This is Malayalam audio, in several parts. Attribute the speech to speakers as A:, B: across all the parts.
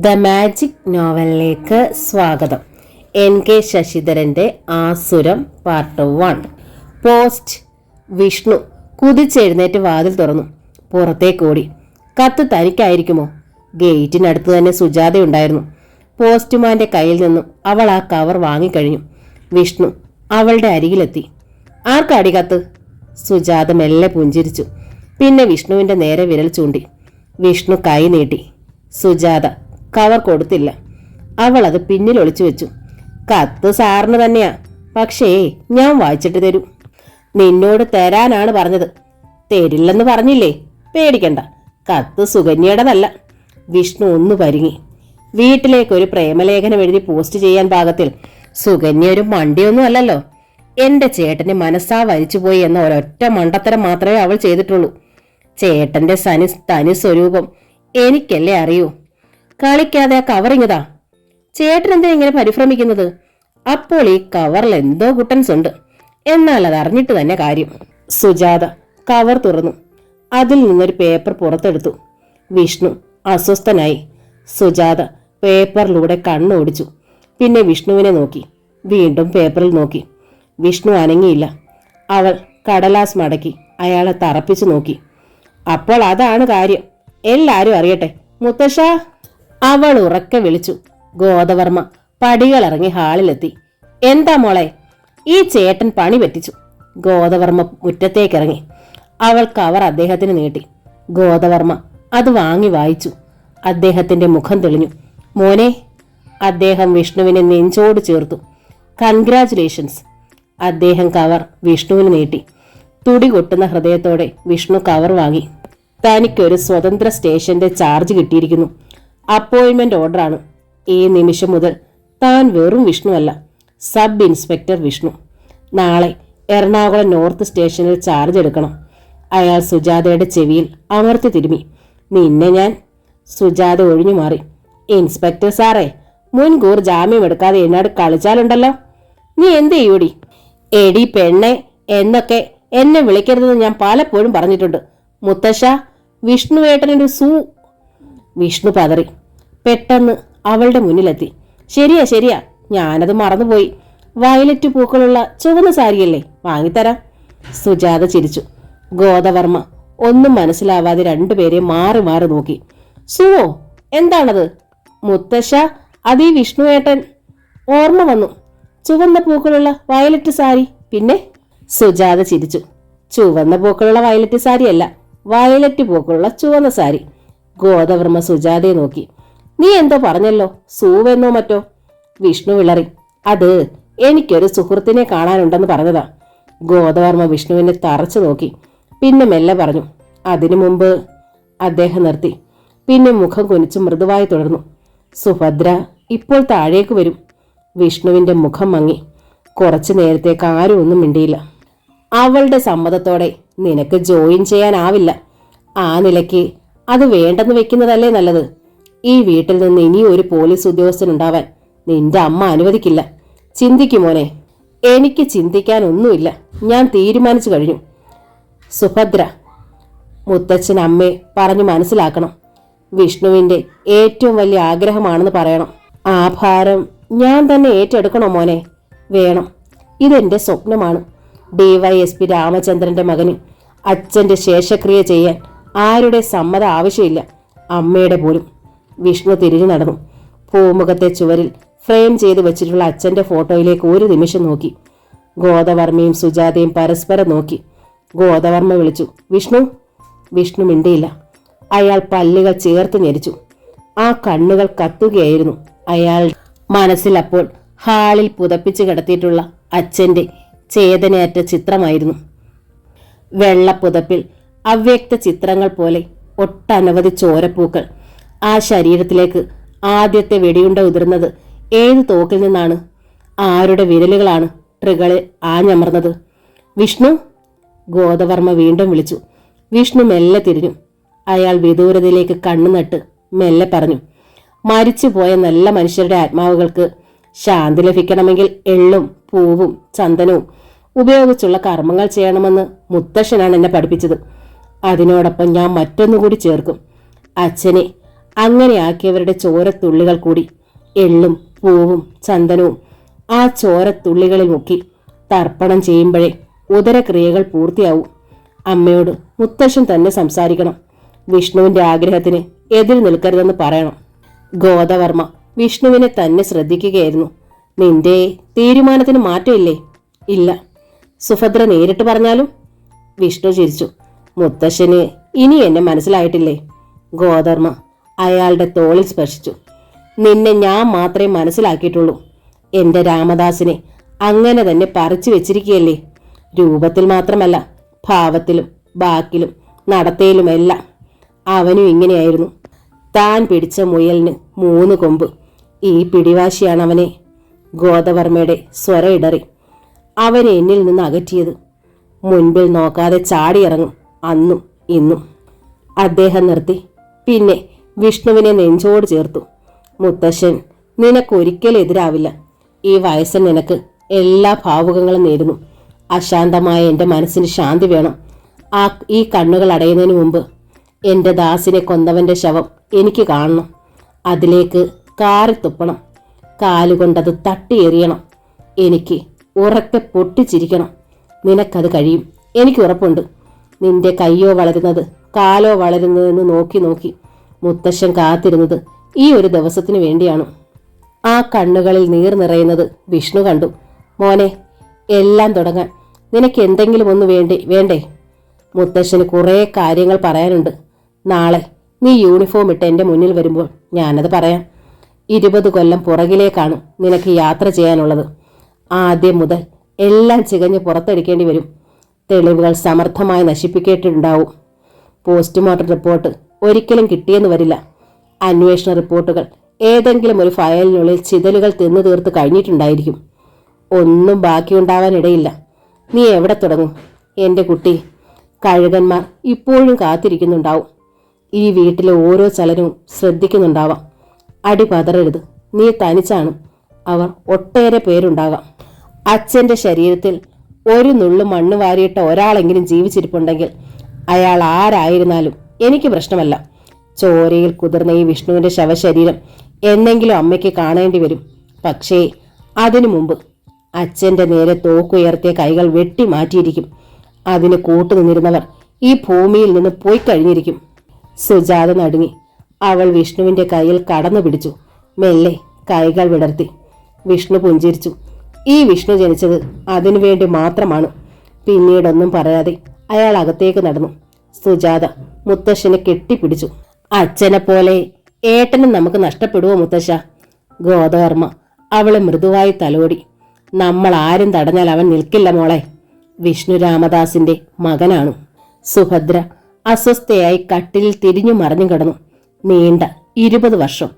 A: ദ മാജിക് നോവലിലേക്ക് സ്വാഗതം. NK ശശിധരന്റെ ആസുരം പാർട്ട് 1. പോസ്റ്റ്. വിഷ്ണു കുതിച്ചെഴുന്നേറ്റ് വാതിൽ തുറന്നു. പുറത്തേക്കോടി. കത്ത് തനിക്കായിരിക്കുമോ? ഗേറ്റിനടുത്ത് തന്നെ സുജാതയുണ്ടായിരുന്നു. പോസ്റ്റ്മാന്റെ കയ്യിൽ നിന്നും അവൾ ആ കവർ വാങ്ങിക്കഴിഞ്ഞു. വിഷ്ണു അവളുടെ അരികിലെത്തി. ആർക്കാടി കത്ത്? സുജാത മെല്ലെ പുഞ്ചിരിച്ചു. പിന്നെ വിഷ്ണുവിന്റെ നേരെ വിരൽ ചൂണ്ടി. വിഷ്ണു കൈ നീട്ടി. സുജാത കവർ കൊടുത്തില്ല. അവൾ അത് പിന്നിൽ ഒളിച്ചു വെച്ചു. കത്ത് സാറിന് തന്നെയാ, പക്ഷേ ഞാൻ വായിച്ചിട്ട് തരൂ. നിന്നോട് തരാനാണ് പറഞ്ഞത്. തരില്ലെന്ന് പറഞ്ഞില്ലേ? പേടിക്കണ്ട, കത്ത് സുകന്യയുടേതല്ല. വിഷ്ണു ഒന്ന് പരിങ്ങി. വീട്ടിലേക്കൊരു പ്രേമലേഖനം എഴുതി പോസ്റ്റ് ചെയ്യാൻ പാകത്തിൽ സുകന്യ ഒരു മണ്ടിയൊന്നും അല്ലല്ലോ. എന്റെ ചേട്ടന് മനസ്സാ വരിച്ചുപോയി എന്ന ഒരൊറ്റ മണ്ടത്തരം മാത്രമേ അവൾ ചെയ്തിട്ടുള്ളൂ. ചേട്ടന്റെ തനി സ്വരൂപം എനിക്കല്ലേ അറിയൂ. കളിക്കാതെ ആ കവറിങ്ങതാ. ചേട്ടൻ എന്താ ഇങ്ങനെ പരിഭ്രമിക്കുന്നത്? അപ്പോൾ ഈ കവറിൽ എന്തോ ഗുട്ടൻസ് ഉണ്ട്. എന്നാൽ അത് അറിഞ്ഞിട്ട് തന്നെ കാര്യം. സുജാത കവർ തുറന്നു. അതിൽ നിന്നൊരു പേപ്പർ പുറത്തെടുത്തു. വിഷ്ണു അസ്വസ്ഥനായി. സുജാത പേപ്പറിലൂടെ കണ്ണോടിച്ചു. പിന്നെ വിഷ്ണുവിനെ നോക്കി. വീണ്ടും പേപ്പറിൽ നോക്കി. വിഷ്ണു അനങ്ങിയില്ല. അവൾ കടലാസ് മടക്കി അയാളെ തറപ്പിച്ചു നോക്കി. അപ്പോൾ അതാണ് കാര്യം. എല്ലാരും അറിയട്ടെ. മുത്തശ്ശ, അവൾ ഉറക്കെ വിളിച്ചു. ഗോദവർമ്മ പടികളിറങ്ങി ഹാളിലെത്തി. എന്താ മോളെ? ഈ ചേട്ടൻ പണി പറ്റിച്ചു. ഗോദവർമ്മ മുറ്റത്തേക്കിറങ്ങി. അവൾ കവർ അദ്ദേഹത്തിന് നീട്ടി. ഗോദവർമ്മ അത് വാങ്ങി വായിച്ചു. അദ്ദേഹത്തിന്റെ മുഖം തെളിഞ്ഞു. മോനെ. അദ്ദേഹം വിഷ്ണുവിനെ നെഞ്ചോട് ചേർത്തു. കൺഗ്രാറ്റുലേഷൻസ്. അദ്ദേഹം കവർ വിഷ്ണുവിന് നീട്ടി. തുടി കൊട്ടുന്ന ഹൃദയത്തോടെ വിഷ്ണു കവർ വാങ്ങി. തനിക്കൊരു സ്വതന്ത്ര സ്റ്റേഷന്റെ ചാർജ് കിട്ടിയിരിക്കുന്നു. അപ്പോയിന്റ്മെന്റ് ഓർഡറാണ്. ഈ നിമിഷം മുതൽ താൻ വെറും വിഷ്ണു അല്ല, സബ് ഇൻസ്പെക്ടർ വിഷ്ണു. നാളെ എറണാകുളം നോർത്ത് സ്റ്റേഷനിൽ ചാർജ് എടുക്കണം. അയാൾ സുജാതയുടെ ചെവിയിൽ അമർത്തി തിരുമി. നിന്നെ ഞാൻ. സുജാത ഒഴിഞ്ഞു മാറി. ഇൻസ്പെക്ടർ സാറേ, മുൻകൂർ ജാമ്യം എടുക്കാതെ എന്നോട് കളിച്ചാലുണ്ടല്ലോ. നീ എന്ത് ചെയ്യൂടി? എടി പെണ്ണെ എന്നൊക്കെ എന്നെ വിളിക്കരുതെന്ന് ഞാൻ പലപ്പോഴും പറഞ്ഞിട്ടുണ്ട്. മുത്തശ്ശ, വിഷ്ണുവേട്ടനൊരു വിഷ്ണു പതറി. പെട്ടെന്ന് അവളുടെ മുന്നിലെത്തി. ശരിയാ, ഞാനത് മറന്നുപോയി. വയലറ്റ് പൂക്കളുള്ള ചുവന്ന സാരിയല്ലേ, വാങ്ങിത്തരാം. സുജാത ചിരിച്ചു. ഗോദവർമ്മ ഒന്നും മനസ്സിലാവാതെ രണ്ടുപേരെ മാറി മാറി നോക്കി. സുവോ, എന്താണത്? മുത്തശ്ശ, അതീ വിഷ്ണുവേട്ടൻ. ഓർമ്മ വന്നു. ചുവന്ന പൂക്കളുള്ള വയലറ്റ് സാരി. പിന്നെ? സുജാത ചിരിച്ചു. ചുവന്ന പൂക്കളുള്ള വയലറ്റ് സാരിയല്ല, വയലറ്റ് പൂക്കളുള്ള ചുവന്ന സാരി. ഗോദവർമ്മ സുജാതയെ നോക്കി. നീ എന്തോ പറഞ്ഞല്ലോ, സൂവെന്നോ മറ്റോ? വിഷ്ണു വിളറി. അത് എനിക്കൊരു സുഹൃത്തിനെ കാണാനുണ്ടെന്ന് പറഞ്ഞതാ. ഗോദവർമ്മ വിഷ്ണുവിനെ തറച്ചു നോക്കി. പിന്നെ മെല്ലെ പറഞ്ഞു. അതിനു മുമ്പ്. അദ്ദേഹം നിർത്തി. പിന്നെ മുഖം കുനിച്ച് മൃദുവായി തുടർന്നു. സുഭദ്ര ഇപ്പോൾ താഴേക്ക് വരും. വിഷ്ണുവിന്റെ മുഖം മങ്ങി. കുറച്ചു നേരത്തേക്ക് ആരും ഒന്നും മിണ്ടിയില്ല. അവളുടെ സമ്മതത്തോടെ നിനക്ക് ജോയിൻ ചെയ്യാനാവില്ല. ആ നിലയ്ക്ക് അത് വേണ്ടെന്ന് വെക്കുന്നതല്ലേ നല്ലത്. ഈ വീട്ടിൽ നിന്ന് ഇനി ഒരു പോലീസ് ഉദ്യോഗസ്ഥനുണ്ടാവാൻ നിന്റെ അമ്മ അനുവദിക്കില്ല. ചിന്തിക്കുമോനെ. എനിക്ക് ചിന്തിക്കാനൊന്നുമില്ല. ഞാൻ തീരുമാനിച്ചു കഴിഞ്ഞു. സുഭദ്ര, മുത്തച്ഛൻ അമ്മയെ പറഞ്ഞു മനസ്സിലാക്കണം. വിഷ്ണുവിന്റെ ഏറ്റവും വലിയ ആഗ്രഹമാണെന്ന് പറയണം. ആ ഭാരം ഞാൻ തന്നെ ഏറ്റെടുക്കണോ മോനെ? വേണം. ഇതെന്റെ സ്വപ്നമാണ്. DYSP രാമചന്ദ്രന്റെ മകന് അച്ഛന്റെ ശേഷക്രിയ ചെയ്യാൻ ആരുടെ സമ്മതം ആവശ്യമില്ല, അമ്മയുടെ പോലും. വിഷ്ണു തിരിഞ്ഞു നടന്നു. പൂമുഖത്തെ ചുവരിൽ ഫ്രെയിം ചെയ്ത് വെച്ചിട്ടുള്ള അച്ഛന്റെ ഫോട്ടോയിലേക്ക് ഒരു നിമിഷം നോക്കി. ഗോദവർമ്മയും സുജാതയും പരസ്പരം നോക്കി. ഗോദവർമ്മ വിളിച്ചു. വിഷ്ണു. വിഷ്ണു മിണ്ടിയില്ല. അയാൾ പല്ലുകൾ ചേർത്ത് ഞെരിച്ചു. ആ കണ്ണുകൾ കത്തുകയായിരുന്നു. അയാൾ മനസ്സിൽ അപ്പോൾ ഹാളിൽ പുതപ്പിച്ച് കിടത്തിയിട്ടുള്ള അച്ഛന്റെ ചേതനയറ്റ ചിത്രമായിരുന്നു. വെള്ളപ്പുതപ്പിൽ അവ്യക്ത ചിത്രങ്ങൾ പോലെ ഒട്ടനവധി ചോരപ്പൂക്കൾ. ആ ശരീരത്തിലേക്ക് ആദ്യത്തെ വെടിയുണ്ട ഉതിർന്നത് ഏത് തോക്കിൽ നിന്നാണ്? ആരുടെ വിരലുകളാണ് ട്രികളിൽ ആഞ്ഞമർന്നത്? വിഷ്ണു. ഗോദവർമ്മ വീണ്ടും വിളിച്ചു. വിഷ്ണു മെല്ലെ തിരിഞ്ഞു. അയാൾ വിദൂരതയിലേക്ക് കണ്ണു നട്ട് മെല്ലെ പറഞ്ഞു. മരിച്ചുപോയ നല്ല മനുഷ്യരുടെ ആത്മാവുകൾക്ക് ശാന്തി ലഭിക്കണമെങ്കിൽ എള്ളും പൂവും ചന്ദനവും ഉപയോഗിച്ചുള്ള കർമ്മങ്ങൾ ചെയ്യണമെന്ന് മുത്തശ്ശനാണ് എന്നെ പഠിപ്പിച്ചത്. അതിനോടൊപ്പം ഞാൻ മറ്റൊന്നുകൂടി ചേർക്കും. അച്ഛനെ അങ്ങനെയാക്കിയവരുടെ ചോരത്തുള്ളികൾ കൂടി എള്ളും പൂവും ചന്ദനവും ആ ചോരത്തുള്ളികളിൽ മുക്കി തർപ്പണം ചെയ്യുമ്പോഴേ ഉദരക്രിയകൾ പൂർത്തിയാവൂ. അമ്മയോട് മുത്തശ്ശൻ തന്നെ സംസാരിക്കണം. വിഷ്ണുവിന്റെ ആഗ്രഹത്തിന് എതിര് നിൽക്കരുതെന്ന് പറയണം. ഗോദവർമ്മ വിഷ്ണുവിനെ തന്നെ ശ്രദ്ധിക്കുകയായിരുന്നു. നിന്റെ തീരുമാനത്തിന് മാറ്റമില്ലേ? ഇല്ല. സുഭദ്ര നേരിട്ട് പറഞ്ഞാലും? വിഷ്ണു ചിരിച്ചു. മുത്തശ്ശന് ഇനി എന്നെ മനസ്സിലായിട്ടില്ലേ? ഗോദവർമ്മ അയാളുടെ തോളിൽ സ്പർശിച്ചു. നിന്നെ ഞാൻ മാത്രമേ മനസ്സിലാക്കിയിട്ടുള്ളൂ. എന്റെ രാമദാസിനെ അങ്ങനെ തന്നെ പറിച്ചു വെച്ചിരിക്കുകയല്ലേ. രൂപത്തിൽ മാത്രമല്ല, ഭാവത്തിലും ബാക്കിലും നടത്തയിലുമെല്ലാം അവനും ഇങ്ങനെയായിരുന്നു. താൻ പിടിച്ച മുയലിന് 3 കൊമ്പ്. ഈ പിടിവാശിയാണ് അവനെ. ഗോദവർമ്മയുടെ സ്വരം ഇടറി. അവനെ എന്നിൽ നിന്ന് അകറ്റിയത്. മുൻപിൽ നോക്കാതെ ചാടിയിറങ്ങും അന്നും ഇന്നും. അദ്ദേഹം നിർത്തി. പിന്നെ വിഷ്ണുവിനെ നെഞ്ചോട് ചേർത്തു. മുത്തശ്ശൻ നിനക്കൊരിക്കലും എതിരാവില്ല. ഈ വയസ്സൻ നിനക്ക് എല്ലാ ഭാവുകങ്ങളും നേരുന്നു. അശാന്തമായ എൻ്റെ മനസ്സിന് ശാന്തി വേണം. ഈ കണ്ണുകൾ അടയുന്നതിന് മുമ്പ് എൻ്റെ ദാസിനെ കൊന്നവൻ്റെ ശവം എനിക്ക് കാണണം. അതിലേക്ക് കാറി തുപ്പണം. കാലുകൊണ്ടത് തട്ടിയെറിയണം. എനിക്ക് ഉറക്കെ പൊട്ടിച്ചിരിക്കണം. നിനക്കത് കഴിയും, എനിക്ക് ഉറപ്പുണ്ട്. നിന്റെ കയ്യോ വളരുന്നത് കാലോ വളരുന്നതെന്ന് നോക്കി നോക്കി മുത്തശ്ശൻ കാത്തിരുന്നത് ഈ ഒരു ദിവസത്തിന് വേണ്ടിയാണ്. ആ കണ്ണുകളിൽ നീർ നിറയുന്നത് വിഷ്ണു കണ്ടു. മോനെ, എല്ലാം തുടങ്ങാൻ നിനക്ക് എന്തെങ്കിലും ഒന്ന് വേണ്ടേ? മുത്തശ്ശന് കുറേ കാര്യങ്ങൾ പറയാനുണ്ട്. നാളെ നീ യൂണിഫോം ഇട്ട് എൻ്റെ മുന്നിൽ വരുമ്പോൾ ഞാനത് പറയാം. 20 കൊല്ലം പുറകിലേക്കാണ് നിനക്ക് യാത്ര ചെയ്യാനുള്ളത്. ആദ്യം മുതൽ എല്ലാം ചികഞ്ഞ് പുറത്തെടുക്കേണ്ടി വരും. തെളിവുകൾ സമർത്ഥമായി നശിപ്പിക്കേണ്ടിട്ടുണ്ടാവും. പോസ്റ്റ്മോർട്ടം റിപ്പോർട്ട് ഒരിക്കലും കിട്ടിയെന്ന് വരില്ല. അന്വേഷണ റിപ്പോർട്ടുകൾ ഏതെങ്കിലും ഒരു ഫയലിനുള്ളിൽ ചിതലുകൾ തിന്നു തീർത്ത് കഴിഞ്ഞിട്ടുണ്ടായിരിക്കും. ഒന്നും ബാക്കിയുണ്ടാവാനിടയില്ല. നീ എവിടെ തുടങ്ങും എൻ്റെ കുട്ടി? കഴുകന്മാർ ഇപ്പോഴും കാത്തിരിക്കുന്നുണ്ടാവും. ഈ വീട്ടിലെ ഓരോ ചലനവും ശ്രദ്ധിക്കുന്നുണ്ടാവാം. അടി പതറരുത്. നീ തനിച്ചാണ്. അവർ ഒട്ടേറെ പേരുണ്ടാകാം. അച്ഛൻ്റെ ശരീരത്തിൽ ഒരു നുള്ളു മണ്ണ് വാരിയിട്ട ഒരാളെങ്കിലും ജീവിച്ചിരിപ്പുണ്ടെങ്കിൽ അയാൾ ആരായിരുന്നാലും എനിക്ക് പ്രശ്നമല്ല. ചോരയിൽ കുതിർന്ന ഈ വിഷ്ണുവിന്റെ ശവശരീരം എന്നെങ്കിലും അമ്മയ്ക്ക് കാണേണ്ടി വരും. പക്ഷേ അതിനു മുമ്പ് അച്ഛൻ്റെ നേരെ തോക്കുയർത്തിയ കൈകൾ വെട്ടി മാറ്റിയിരിക്കും. അതിന് കൂട്ടുനിന്നിരുന്നവർ ഈ ഭൂമിയിൽ നിന്ന് പോയി കഴിഞ്ഞിരിക്കും. സുജാത നടുങ്ങി. അവൾ വിഷ്ണുവിന്റെ കയ്യിൽ കടന്നു പിടിച്ചു. മെല്ലെ കൈകൾ വിടർത്തി. വിഷ്ണു പുഞ്ചിരിച്ചു. ഈ വിഷ്ണു ജനിച്ചത് അതിനുവേണ്ടി മാത്രമാണ്. പിന്നീടൊന്നും പറയാതെ അയാൾ അകത്തേക്ക് നടന്നു. സുജാത മുത്തശ്ശനെ കെട്ടിപ്പിടിച്ചു. അച്ഛനെ പോലെ ഏട്ടനും നമുക്ക് നഷ്ടപ്പെടുവോ മുത്തശ്ശ? ഗോദവർമ്മ അവളെ മൃദുവായി തലോടി. നമ്മൾ ആരും തടഞ്ഞാൽ അവൻ നിൽക്കില്ല മോളെ. വിഷ്ണു രാമദാസിന്റെ മകനാണ്. സുഭദ്ര അസ്വസ്ഥയായി കട്ടിലിൽ തിരിഞ്ഞു മറിഞ്ഞു കിടന്നു. നീണ്ട 20 വർഷം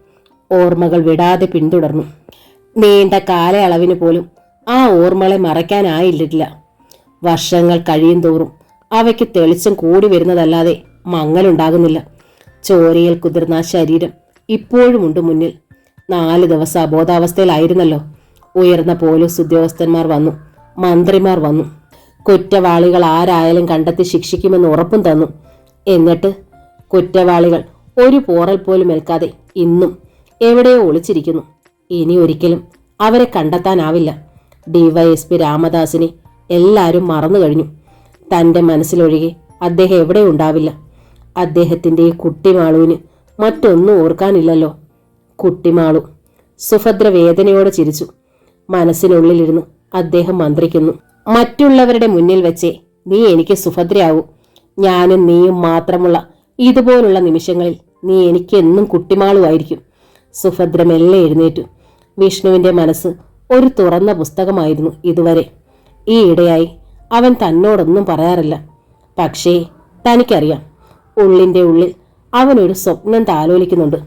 A: ഓർമ്മകൾ വിടാതെ പിന്തുടർന്നു. നീണ്ട കാലയളവിന് പോലും ആ ഓർമ്മകളെ മറയ്ക്കാനായില്ല. വർഷങ്ങൾ കഴിയും തോറും അവയ്ക്ക് തെളിച്ചം കൂടി വരുന്നതല്ലാതെ മങ്ങലുണ്ടാകുന്നില്ല. ചോരയിൽ കുതിർന്ന ശരീരം ഇപ്പോഴുമുണ്ട് മുന്നിൽ. 4 ദിവസം അബോധാവസ്ഥയിലായിരുന്നല്ലോ. ഉയർന്ന പോലീസ് ഉദ്യോഗസ്ഥന്മാർ വന്നു, മന്ത്രിമാർ വന്നു. കുറ്റവാളികൾ ആരായാലും കണ്ടെത്തി ശിക്ഷിക്കുമെന്ന് ഉറപ്പും തന്നു. എന്നിട്ട് കുറ്റവാളികൾ ഒരു പോറൽ പോലും ഏൽക്കാതെ ഇന്നും എവിടെയോ ഒളിച്ചിരിക്കുന്നു. ഇനി ഒരിക്കലും അവരെ കണ്ടെത്താനാവില്ല. ഡിവൈഎസ്പി രാമദാസിനെ എല്ലാവരും മറന്നു കഴിഞ്ഞു. തൻ്റെ മനസ്സിലൊഴികെ അദ്ദേഹം എവിടെ ഉണ്ടാവില്ല. അദ്ദേഹത്തിൻ്റെ ഈ കുട്ടിമാളുവിന് മറ്റൊന്നും ഓർക്കാനില്ലല്ലോ. കുട്ടിമാളു. സുഭദ്ര വേദനയോടെ ചിരിച്ചു. മനസ്സിനുള്ളിലിരുന്ന് അദ്ദേഹം മന്ത്രിക്കുന്നു. മറ്റുള്ളവരുടെ മുന്നിൽ വെച്ചേ നീ എനിക്ക് സുഭദ്രയാവൂ. ഞാനും നീയും മാത്രമുള്ള ഇതുപോലുള്ള നിമിഷങ്ങളിൽ നീ എനിക്ക് എന്നും കുട്ടിമാളുമായിരിക്കും. സുഭദ്ര മെല്ലെ എഴുന്നേറ്റു. വിഷ്ണുവിന്റെ മനസ്സ് ഒരു തുറന്ന പുസ്തകമായിരുന്നു ഇതുവരെ. ഈ ഇടയായി അവൻ തന്നോടൊന്നും പറയാറില്ല. പക്ഷേ തനിക്കറിയാം, ഉള്ളിൻ്റെ ഉള്ളിൽ അവനൊരു സ്വപ്നം താലോലിക്കുന്നുണ്ട്.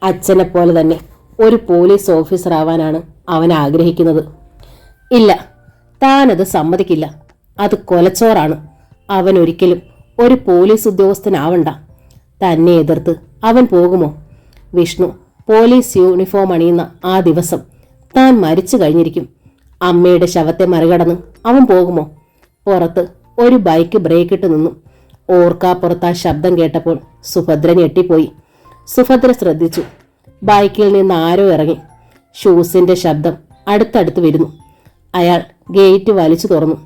A: അച്ഛനെപ്പോലെ തന്നെ ഒരു പോലീസ് ഓഫീസർ ആവാനാണ് അവൻ ആഗ്രഹിക്കുന്നത്. ഇല്ല, താനത് സമ്മതിക്കില്ല. അത് കൊലച്ചോറാണ്. അവൻ ഒരിക്കലും ഒരു പോലീസ് ഉദ്യോഗസ്ഥനാവണ്ട. തന്നെ എതിർത്ത് അവൻ പോകുമോ? വിഷ്ണു പോലീസ് യൂണിഫോം അണിയുന്ന ആ ദിവസം താൻ മരിച്ചു കഴിഞ്ഞിരിക്കും. അമ്മയുടെ ശവത്തെ മറികടന്ന് അവൻ പോകുമോ? പുറത്ത് ഒരു ബൈക്ക് ബ്രേക്കിട്ട് നിന്നു. ഓർക്കാപ്പുറത്ത് ആ ശബ്ദം കേട്ടപ്പോൾ സുഭദ്ര ഞെട്ടിപ്പോയി. സുഭദ്ര ശ്രദ്ധിച്ചു. ബൈക്കിൽ നിന്ന് ആരോ ഇറങ്ങി. ഷൂസിന്റെ ശബ്ദം അടുത്തടുത്ത് വരുന്നു. അയാൾ ഗേറ്റ് വലിച്ചു തുറന്നു.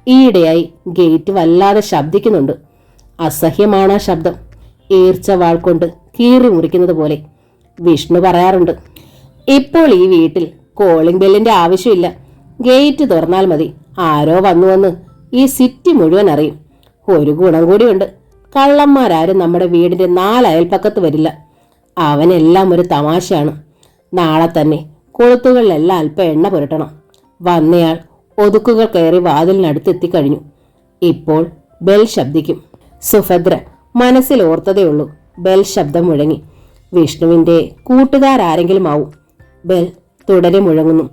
A: ഈയിടെയായി ഗേറ്റ് വല്ലാതെ ശബ്ദിക്കുന്നുണ്ട്. അസഹ്യമാണ് ആ ശബ്ദം. ഈർച്ച വാൾ കൊണ്ട് കീറി മുറിക്കുന്നത് പോലെ. വിഷ്ണു പറയാറുണ്ട്, ഇപ്പോൾ ഈ വീട്ടിൽ കോളിംഗ് ബെല്ലിന്റെ ആവശ്യമില്ല. ഗേറ്റ് തുറന്നാൽ മതി. ആരോ വന്നുവെന്ന് ഈ സിറ്റി മുഴുവൻ അറിയും. ഒരു ഗുണം കൂടിയുണ്ട്, കള്ളന്മാരാരും നമ്മുടെ വീടിന്റെ 4 അയൽപ്പക്കത്ത് വരില്ല. അവനെല്ലാം ഒരു തമാശയാണ്. നാളെ തന്നെ കൊളുത്തുകളിലെല്ലാം അല്പം എണ്ണ പുരട്ടണം. വന്നയാൾ ഒതുക്കുകൾ കയറി വാതിലിനടുത്തെത്തിക്കഴിഞ്ഞു. ഇപ്പോൾ ബെൽ ശബ്ദിക്കും. സുഭദ്ര മനസ്സിൽ ഓർത്തതേയുള്ളൂ. ബെൽ ശബ്ദം മുഴങ്ങി. വിഷ്ണുവിന്റെ കൂട്ടുകാരാരെങ്കിലും ആവും. ബെൽ തുടരെ മുഴങ്ങുന്നു.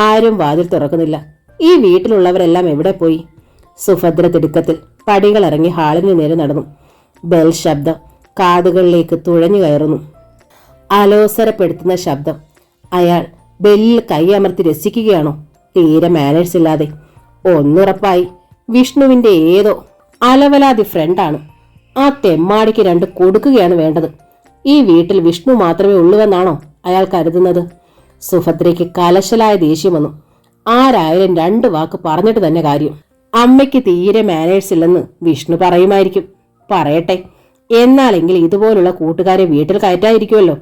A: ആരും വാതിൽ തുറക്കുന്നില്ല. ഈ വീട്ടിലുള്ളവരെല്ലാം എവിടെ പോയി? സുഭദ്ര തിടുക്കത്തിൽ പടികൾ ഇറങ്ങി ഹാളിന് നേരെ നടന്നു. ബെൽ ശബ്ദം കാതുകളിലേക്ക് തുഴഞ്ഞു കയറുന്നു. അലോസരപ്പെടുത്തുന്ന ശബ്ദം. അയാൾ ബെല്ലിൽ കൈയമർത്തി രസിക്കുകയാണോ? തീരെ മാനേഴ്സ് ഇല്ലാതെ. ഒന്നുറപ്പായി, വിഷ്ണുവിന്റെ ഏതോ അലവലാതി ഫ്രണ്ടാണ്. ആ തെമ്മാടിക്ക് 2 കൊടുക്കുകയാണ് വേണ്ടത്. ഈ വീട്ടിൽ വിഷ്ണു മാത്രമേ ഉള്ളുവെന്നാണോ അയാൾ കരുതുന്നത്? സുഭദ്രയ്ക്ക് കലശലായ ദേഷ്യം വന്നു. ആരായാലും 2 വാക്ക് പറഞ്ഞിട്ട് തന്നെ കാര്യം. അമ്മയ്ക്ക് തീരെ മാനേഴ്സ് ഇല്ലെന്ന് വിഷ്ണു പറയുമായിരിക്കും. പറയട്ടെ, എന്നാലെങ്കിൽ ഇതുപോലുള്ള കൂട്ടുകാരെ വീട്ടിൽ കയറ്റായിരിക്കുമല്ലോ.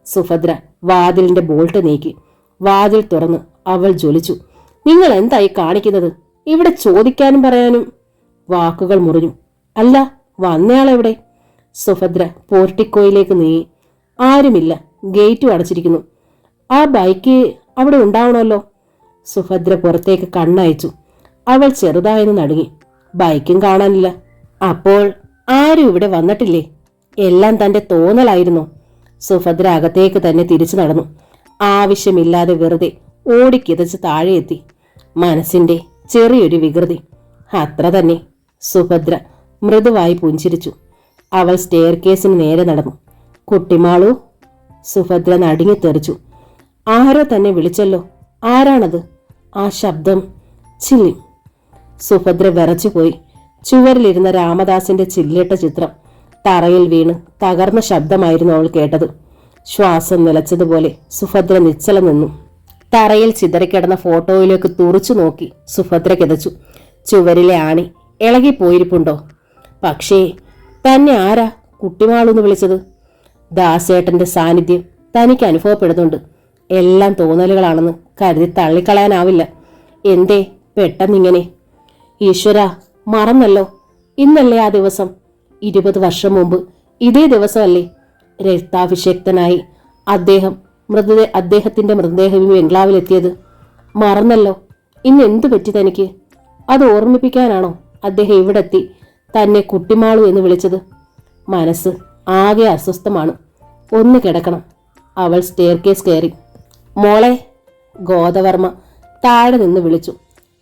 A: സുഭദ്ര വാതിലിന്റെ ബോൾട്ട് നീക്കി. വാതിൽ തുറന്ന് അവൾ ജ്വലിച്ചു. നിങ്ങൾ എന്തായി കാണിക്കുന്നത്? ഇവിടെ ചോദിക്കാനും പറയാനും. വാക്കുകൾ മുറിഞ്ഞു. അല്ല, വന്നയാളെവിടെ? സുഭദ്ര പോർട്ടിക്കോയിലേക്ക് നീങ്ങി. ആരുമില്ല. ഗേറ്റും അടച്ചിരിക്കുന്നു. ആ ബൈക്ക് അവിടെ ഉണ്ടാവണമല്ലോ. സുഭദ്ര പുറത്തേക്ക് കണ്ണയച്ചു. അവൾ ചെറുതായെന്ന് നടുങ്ങി. ബൈക്കും കാണാനില്ല. അപ്പോൾ ആരും ഇവിടെ വന്നിട്ടില്ലേ? എല്ലാം തന്റെ തോന്നലായിരുന്നു. സുഭദ്ര അകത്തേക്ക് തന്നെ തിരിച്ചു നടന്നു. ആവശ്യമില്ലാതെ വെറുതെ ഓടിക്കിതച്ച് താഴെയെത്തി. മനസ്സിന്റെ ചെറിയൊരു വികൃതി, അത്ര തന്നെ. സുഭദ്ര മൃദുവായി പുഞ്ചിരിച്ചു. അവൾ സ്റ്റെയർ കേസിന് നേരെ നടന്നു. കുട്ടിമാളു. സുഭദ്ര നടുങ്ങിത്തെറിച്ചു. ആരോ തന്നെ വിളിച്ചല്ലോ. ആരാണത്? ആ ശബ്ദം. ചില്ലി. സുഭദ്ര വിറച്ചുപോയി. ചുവരിലിരുന്ന രാമദാസിന്റെ ചില്ലിട്ട ചിത്രം തറയിൽ വീണ് തകർന്ന ശബ്ദമായിരുന്നു അവൾ കേട്ടത്. ശ്വാസം നിലച്ചതുപോലെ സുഭദ്ര നിശ്ചലം നിന്നു. തറയിൽ ചിതറിക്കിടന്ന ഫോട്ടോയിലേക്ക് തുറച്ചു നോക്കി സുഭദ്ര കിതച്ചു. ചുവരിലെ ആണി ഇളകിപ്പോയിരിപ്പുണ്ടോ? പക്ഷേ തന്നെ ആരാ കുട്ടിമാളൂന്ന് വിളിച്ചത്? ദാസേട്ടന്റെ സാന്നിധ്യം തനിക്ക് അനുഭവപ്പെടുന്നുണ്ട്. എല്ലാം തോന്നലുകളാണെന്ന് കരുതി തള്ളിക്കളയാനാവില്ല. എന്തേ പെട്ടെന്നിങ്ങനെ? ഈശ്വര, മറന്നല്ലോ. ഇന്നല്ലേ ആ ദിവസം? 20 വർഷം മുമ്പ് ഇതേ ദിവസമല്ലേ രക്താഭിഷേക്തനായി അദ്ദേഹത്തിന്റെ മൃതദേഹം ബംഗ്ലാവിലെത്തിയത്? മറന്നല്ലോ. ഇന്ന് എന്തു പറ്റി തനിക്ക്? അത് ഓർമ്മിപ്പിക്കാനാണോ അദ്ദേഹം ഇവിടെത്തി തന്നെ കുട്ടിമാളു എന്ന് വിളിച്ചത്? മനസ്സ് ആകെ അസ്വസ്ഥമാണ്. ഒന്ന് കിടക്കണം. അവൾ സ്റ്റെയർ കേസ് കയറി. മോളെ. ഗോദവർമ്മ താഴെ നിന്ന് വിളിച്ചു.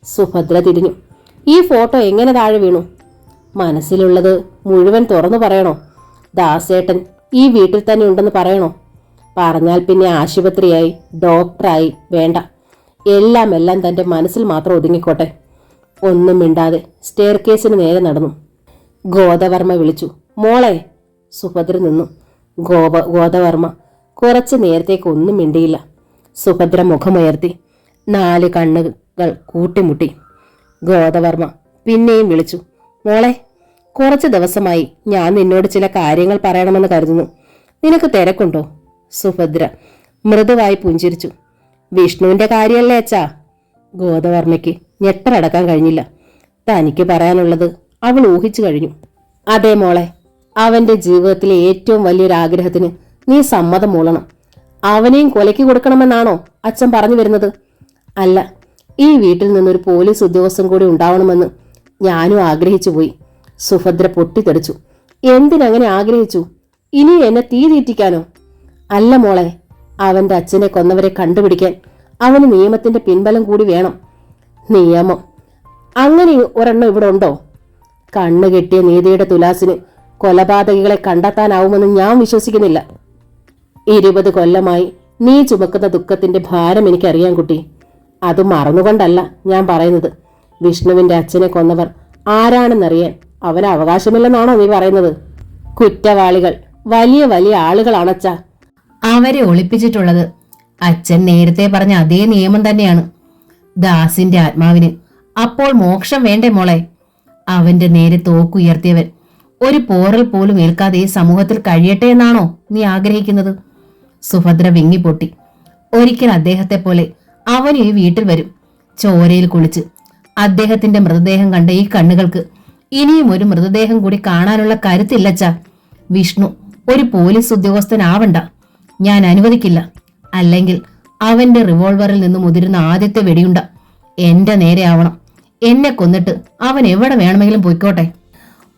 A: സുഭദ്ര തിരിഞ്ഞു. ഈ ഫോട്ടോ എങ്ങനെ താഴെ വീണു? മനസ്സിലുള്ളത് മുഴുവൻ തുറന്നു പറയണോ? ദാസേട്ടൻ ഈ വീട്ടിൽ തന്നെ ഉണ്ടെന്ന് പറയണോ? പറഞ്ഞാൽ പിന്നെ ആശുപത്രിയായി, ഡോക്ടറായി വേണ്ട. എല്ലാം തന്റെ മനസ്സിൽ മാത്രം ഒതുങ്ങിക്കോട്ടെ. ഒന്നും മിണ്ടാതെ സ്റ്റെയർ കേസിന് നേരെ നടന്നു. ഗോദവർമ്മ വിളിച്ചു. മോളെ. സുഭദ്ര നിന്നു. ഗോദവർമ്മ കുറച്ചു നേരത്തേക്ക് ഒന്നും മിണ്ടിയില്ല. സുഭദ്ര മുഖമുയർത്തി. 4 കണ്ണുകൾ കൂട്ടിമുട്ടി. ഗോദവർമ്മ പിന്നെയും വിളിച്ചു. മോളെ, കുറച്ചു ദിവസമായി ഞാൻ നിന്നോട് ചില കാര്യങ്ങൾ പറയണമെന്ന് കരുതുന്നു. നിനക്ക് തിരക്കുണ്ടോ? സുഭദ്ര മൃദുവായി പുഞ്ചിരിച്ചു. വിഷ്ണുവിന്റെ കാര്യമല്ലേ അച്ഛാ? ഗോദവർമ്മയ്ക്ക് ഞെട്ടടക്കാൻ കഴിഞ്ഞില്ല. തനിക്ക് പറയാനുള്ളത് അവൾ ഊഹിച്ചു കഴിഞ്ഞു. അതെ മോളെ, അവന്റെ ജീവിതത്തിലെ ഏറ്റവും വലിയൊരു ആഗ്രഹത്തിന് നീ സമ്മതം മൂളണം. അവനെയും കൊലയ്ക്ക് കൊടുക്കണമെന്നാണോ അച്ഛൻ പറഞ്ഞു വരുന്നത്? അല്ല, ഈ വീട്ടിൽ നിന്നൊരു പോലീസ് ഉദ്യോഗസ്ഥൻ കൂടി ഉണ്ടാവണമെന്ന് ഞാനും ആഗ്രഹിച്ചു പോയി. സുഭദ്ര പൊട്ടിത്തെറിച്ചു. എന്തിനങ്ങനെ ആഗ്രഹിച്ചു? ഇനി എന്നെ തീ തീറ്റിക്കാനോ? അല്ല മോളെ, അവന്റെ അച്ഛനെ കൊന്നവരെ കണ്ടുപിടിക്കാൻ അവന് നിയമത്തിന്റെ പിൻബലം കൂടി വേണം. നിയമം? അങ്ങനെ ഒരെണ്ണം ഇവിടെ ഉണ്ടോ? കണ്ണുകെട്ടിയ നീതിയുടെ തുലാസിന് കൊലപാതകികളെ കണ്ടെത്താനാവുമെന്ന് ഞാൻ വിശ്വസിക്കുന്നില്ല. 20 കൊല്ലമായി നീ ചുമക്കുന്ന ദുഃഖത്തിന്റെ ഭാരം എനിക്കറിയാം കുട്ടി. അത് മറന്നുകൊണ്ടല്ല ഞാൻ പറയുന്നത്. വിഷ്ണുവിന്റെ അച്ഛനെ കൊന്നവർ ആരാണെന്നറിയാൻ അവന് അവകാശമില്ലെന്നാണോ നീ പറയുന്നത്? കുറ്റവാളികൾ വലിയ വലിയ ആളുകളാണച്ച.
B: അവരെ ഒളിപ്പിച്ചിട്ടുള്ളത് അച്ഛൻ നേരത്തെ പറഞ്ഞ അതേ നിയമം തന്നെയാണ്. ദാസിന്റെ ആത്മാവിന് അപ്പോൾ മോക്ഷം വേണ്ടേ മോളെ? അവന്റെ നേരെ തോക്കുയർത്തിയവൻ ഒരു പോറൽ പോലും ഏൽക്കാതെ ഈ സമൂഹത്തിൽ കഴിയട്ടെ എന്നാണോ നീ ആഗ്രഹിക്കുന്നത്? സുഭദ്ര വിങ്ങിപ്പൊട്ടി. ഒരിക്കൽ അദ്ദേഹത്തെ പോലെ അവനും ഈ വീട്ടിൽ വരും, ചോരയിൽ കുളിച്ച്. അദ്ദേഹത്തിന്റെ മൃതദേഹം കണ്ട ഈ കണ്ണുകൾക്ക് ഇനിയും ഒരു മൃതദേഹം കൂടി കാണാനുള്ള കരുത്തില്ലച്ച. വിഷ്ണു ഒരു പോലീസ് ഉദ്യോഗസ്ഥനാവണ്ട, ഞാൻ അനുവദിക്കില്ല. അല്ലെങ്കിൽ അവന്റെ റിവോൾവറിൽ നിന്ന് മുതിരുന്ന ആദ്യത്തെ വെടിയുണ്ട എന്റെ നേരെ ആവണം. എന്നെ കൊന്നിട്ട് അവൻ എവിടെ വേണമെങ്കിലും പൊയ്ക്കോട്ടെ.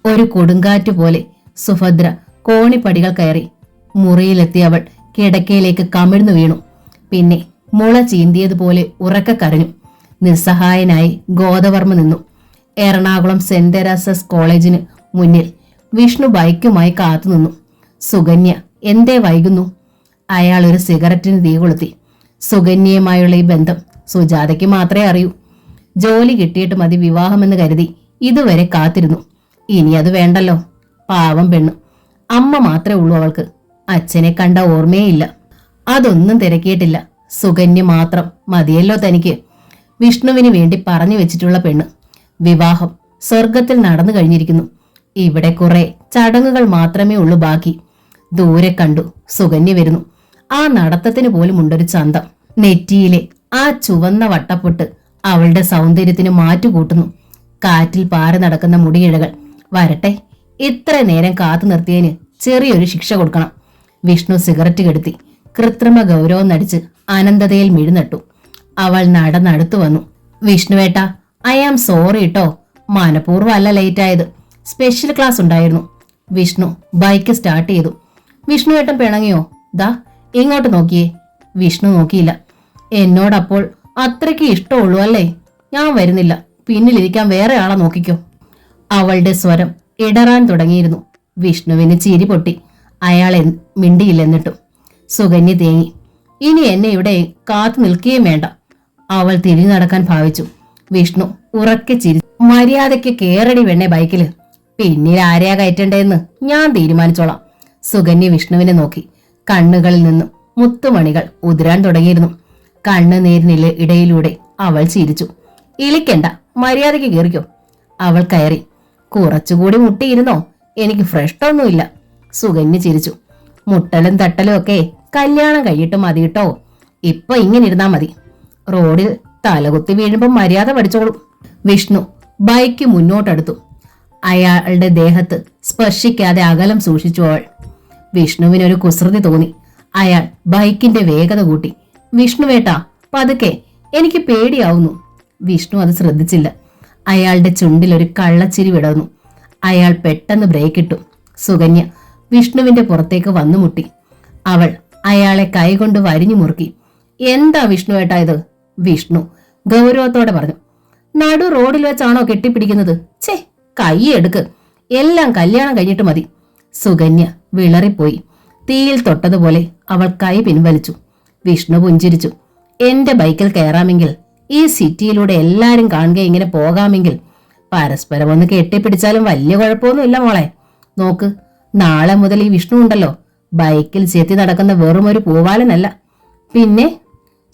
B: ഒരു കൊടുങ്കാറ്റ് പോലെ സുഭദ്ര കോണിപ്പടികൾ കയറി. മുറിയിലെത്തി അവൾ കിടക്കയിലേക്ക് കമിഴ്ന്നു വീണു. പിന്നെ മുള ചീന്തിയതുപോലെ ഉറക്കെ കരഞ്ഞു. നിസ്സഹായനായി ഗോദവർമ്മ നിന്നു. എറണാകുളം സെന്റ് തെരേസസ് കോളേജിന് മുന്നിൽ വിഷ്ണു ബൈക്കുമായി കാത്തുനിന്നു. സുകന്യ എന്തേ വൈകുന്നു? അയാൾ ഒരു സിഗരറ്റിന് തീ കൊളുത്തി. സുകന്യയുമായുള്ള ഈ ബന്ധം സുജാതയ്ക്ക് മാത്രമേ അറിയൂ. ജോലി കിട്ടിയിട്ട് മതി വിവാഹമെന്ന് കരുതി ഇതുവരെ കാത്തിരുന്നു. ഇനി അത് വേണ്ടല്ലോ. പാവം പെണ്ണു. അമ്മ മാത്രമേ ഉള്ളൂ അവൾക്ക്. അച്ഛനെ കണ്ട ഓർമ്മയേയില്ല. അതൊന്നും തിരക്കിയിട്ടില്ല. സുകന്യ മാത്രം മതിയല്ലോ തനിക്ക്. വിഷ്ണുവിന് വേണ്ടി പറഞ്ഞു വെച്ചിട്ടുള്ള പെണ്ണ്. വിവാഹം സ്വർഗത്തിൽ നടന്നു കഴിഞ്ഞിരിക്കുന്നു. ഇവിടെ കുറെ ചടങ്ങുകൾ മാത്രമേ ഉള്ളൂ ബാക്കി. ദൂരെ കണ്ടു സുകന്യ വരുന്നു. ആ നടത്തത്തിന് പോലും ഉണ്ടൊരു ചന്തം. നെറ്റിയിലെ ആ ചുവന്ന വട്ടപ്പൊട്ട് അവളുടെ സൗന്ദര്യത്തിന് മാറ്റുകൂട്ടുന്നു. കാറ്റിൽ പാറി നടക്കുന്ന മുടിയിഴകൾ. വരട്ടെ, ഇത്ര നേരം കാത്തു നിർത്തിയതിന് ചെറിയൊരു ശിക്ഷ കൊടുക്കണം. വിഷ്ണു സിഗരറ്റ് കെടുത്തി കൃത്രിമ ഗൗരവം നടിച്ച് അനന്തതയിൽ മിഴുനട്ടു. അവൾ നടന്നടുത്തു വന്നു. വിഷ്ണുവേട്ട, ഐ ആം സോറി കേട്ടോ, മനപൂർവ്വം അല്ല ലേറ്റ് ആയത്. സ്പെഷ്യൽ ക്ലാസ് ഉണ്ടായിരുന്നു. വിഷ്ണു ബൈക്ക് സ്റ്റാർട്ട് ചെയ്തു. വിഷ്ണുവേട്ടൻ പിണങ്ങിയോ? ദാ ഇങ്ങോട്ട് നോക്കിയേ. വിഷ്ണു നോക്കിയില്ല. എന്നോടപ്പോൾ അത്രയ്ക്ക് ഇഷ്ടമുള്ളൂ അല്ലേ? ഞാൻ വരുന്നില്ല, പിന്നിലിരിക്കാൻ വേറെ ആളെ നോക്കിക്കോ. അവളുടെ സ്വരം ഇടറാൻ തുടങ്ങിയിരുന്നു. വിഷ്ണുവിന് ചിരി പൊട്ടി. അയാൾ മിണ്ടിയില്ലെന്നിട്ടും. സുകന്യ തേങ്ങി. ഇനി എന്നെ ഇവിടെ കാത്തു നിൽക്കുകയും വേണ്ട. അവൾ തിരിഞ്ഞു നടക്കാൻ ഭാവിച്ചു. വിഷ്ണു ഉറക്കെ ചിരി. മര്യാദയ്ക്ക് കേറടി വെണ്ണെ ബൈക്കില്. പിന്നിൽ ആരെയാ കയറ്റേണ്ടതെന്ന് ഞാൻ തീരുമാനിച്ചോളാം. സുകന്യ വിഷ്ണുവിനെ നോക്കി. കണ്ണുകളിൽ നിന്നും മുത്തുമണികൾ ഉതിരാൻ തുടങ്ങിയിരുന്നു. കണ്ണുനീരിനിലെ ഇടയിലൂടെ അവൾ ചിരിച്ചു. ഇളിക്കണ്ട, മര്യാദയ്ക്ക് കയറിക്കോ. അവൾ കയറി. കുറച്ചുകൂടി മുട്ടിയിരുന്നോ? എനിക്ക് ഫ്രഷ്ടൊന്നുമില്ല. സുകന്യ ചിരിച്ചു. മുട്ടലും തട്ടലും ഒക്കെ കല്യാണം കഴിയിട്ട് മതി കേട്ടോ. ഇപ്പൊ ഇങ്ങനെ ഇരുന്നാ മതി. റോഡിൽ തലകുത്തി വീഴുമ്പോ മര്യാദ പഠിച്ചോളൂ. വിഷ്ണു ബൈക്ക് മുന്നോട്ടെടുത്തു. അയാളുടെ ദേഹത്ത് സ്പർശിക്കാതെ അകലം സൂക്ഷിച്ചു അവൾ. വിഷ്ണുവിനൊരു കുസൃതി തോന്നി. അയാൾ ബൈക്കിന്റെ വേഗത കൂട്ടി. വിഷ്ണുവേട്ടാ, പതുക്കെ, എനിക്ക് പേടിയാവുന്നു. വിഷ്ണു അത് ശ്രദ്ധിച്ചില്ല. അയാളുടെ ചുണ്ടിൽ ഒരു കള്ളച്ചിരി വിടർന്നു. അയാൾ പെട്ടെന്ന് ബ്രേക്ക് ഇട്ടു. സുകന്യ വിഷ്ണുവിന്റെ പുറത്തേക്ക് വന്നു മുട്ടി. അവൾ അയാളെ കൈകൊണ്ട് വരിഞ്ഞു മുറുക്കി. എന്താ വിഷ്ണുവേട്ടാ ഇത്? വിഷ്ണു ഗൗരവത്തോടെ പറഞ്ഞു. നടു റോഡിൽ വെച്ചാണോ കെട്ടിപ്പിടിക്കുന്നത്? ഛേ, കൈ എടുക്ക്. എല്ലാം കല്യാണം കഴിഞ്ഞിട്ട് മതി. സുകന്യ വിളറിപ്പോയി. തീയിൽ തൊട്ടതുപോലെ അവൾ കൈ പിൻവലിച്ചു. വിഷ്ണു പുഞ്ചിരിച്ചു. എന്റെ ബൈക്കിൽ കയറാമെങ്കിൽ, ഈ സിറ്റിയിലൂടെ എല്ലാരും കാണുക ഇങ്ങനെ പോകാമെങ്കിൽ, പരസ്പരം ഒന്ന് കെട്ടിപ്പിടിച്ചാലും വലിയ കുഴപ്പമൊന്നുമില്ല മോളെ. നോക്ക്, നാളെ മുതൽ ഈ വിഷ്ണു ഉണ്ടല്ലോ, ബൈക്കിൽ ചെത്തി നടക്കുന്ന വെറും ഒരു പൂവാലനല്ല. പിന്നെ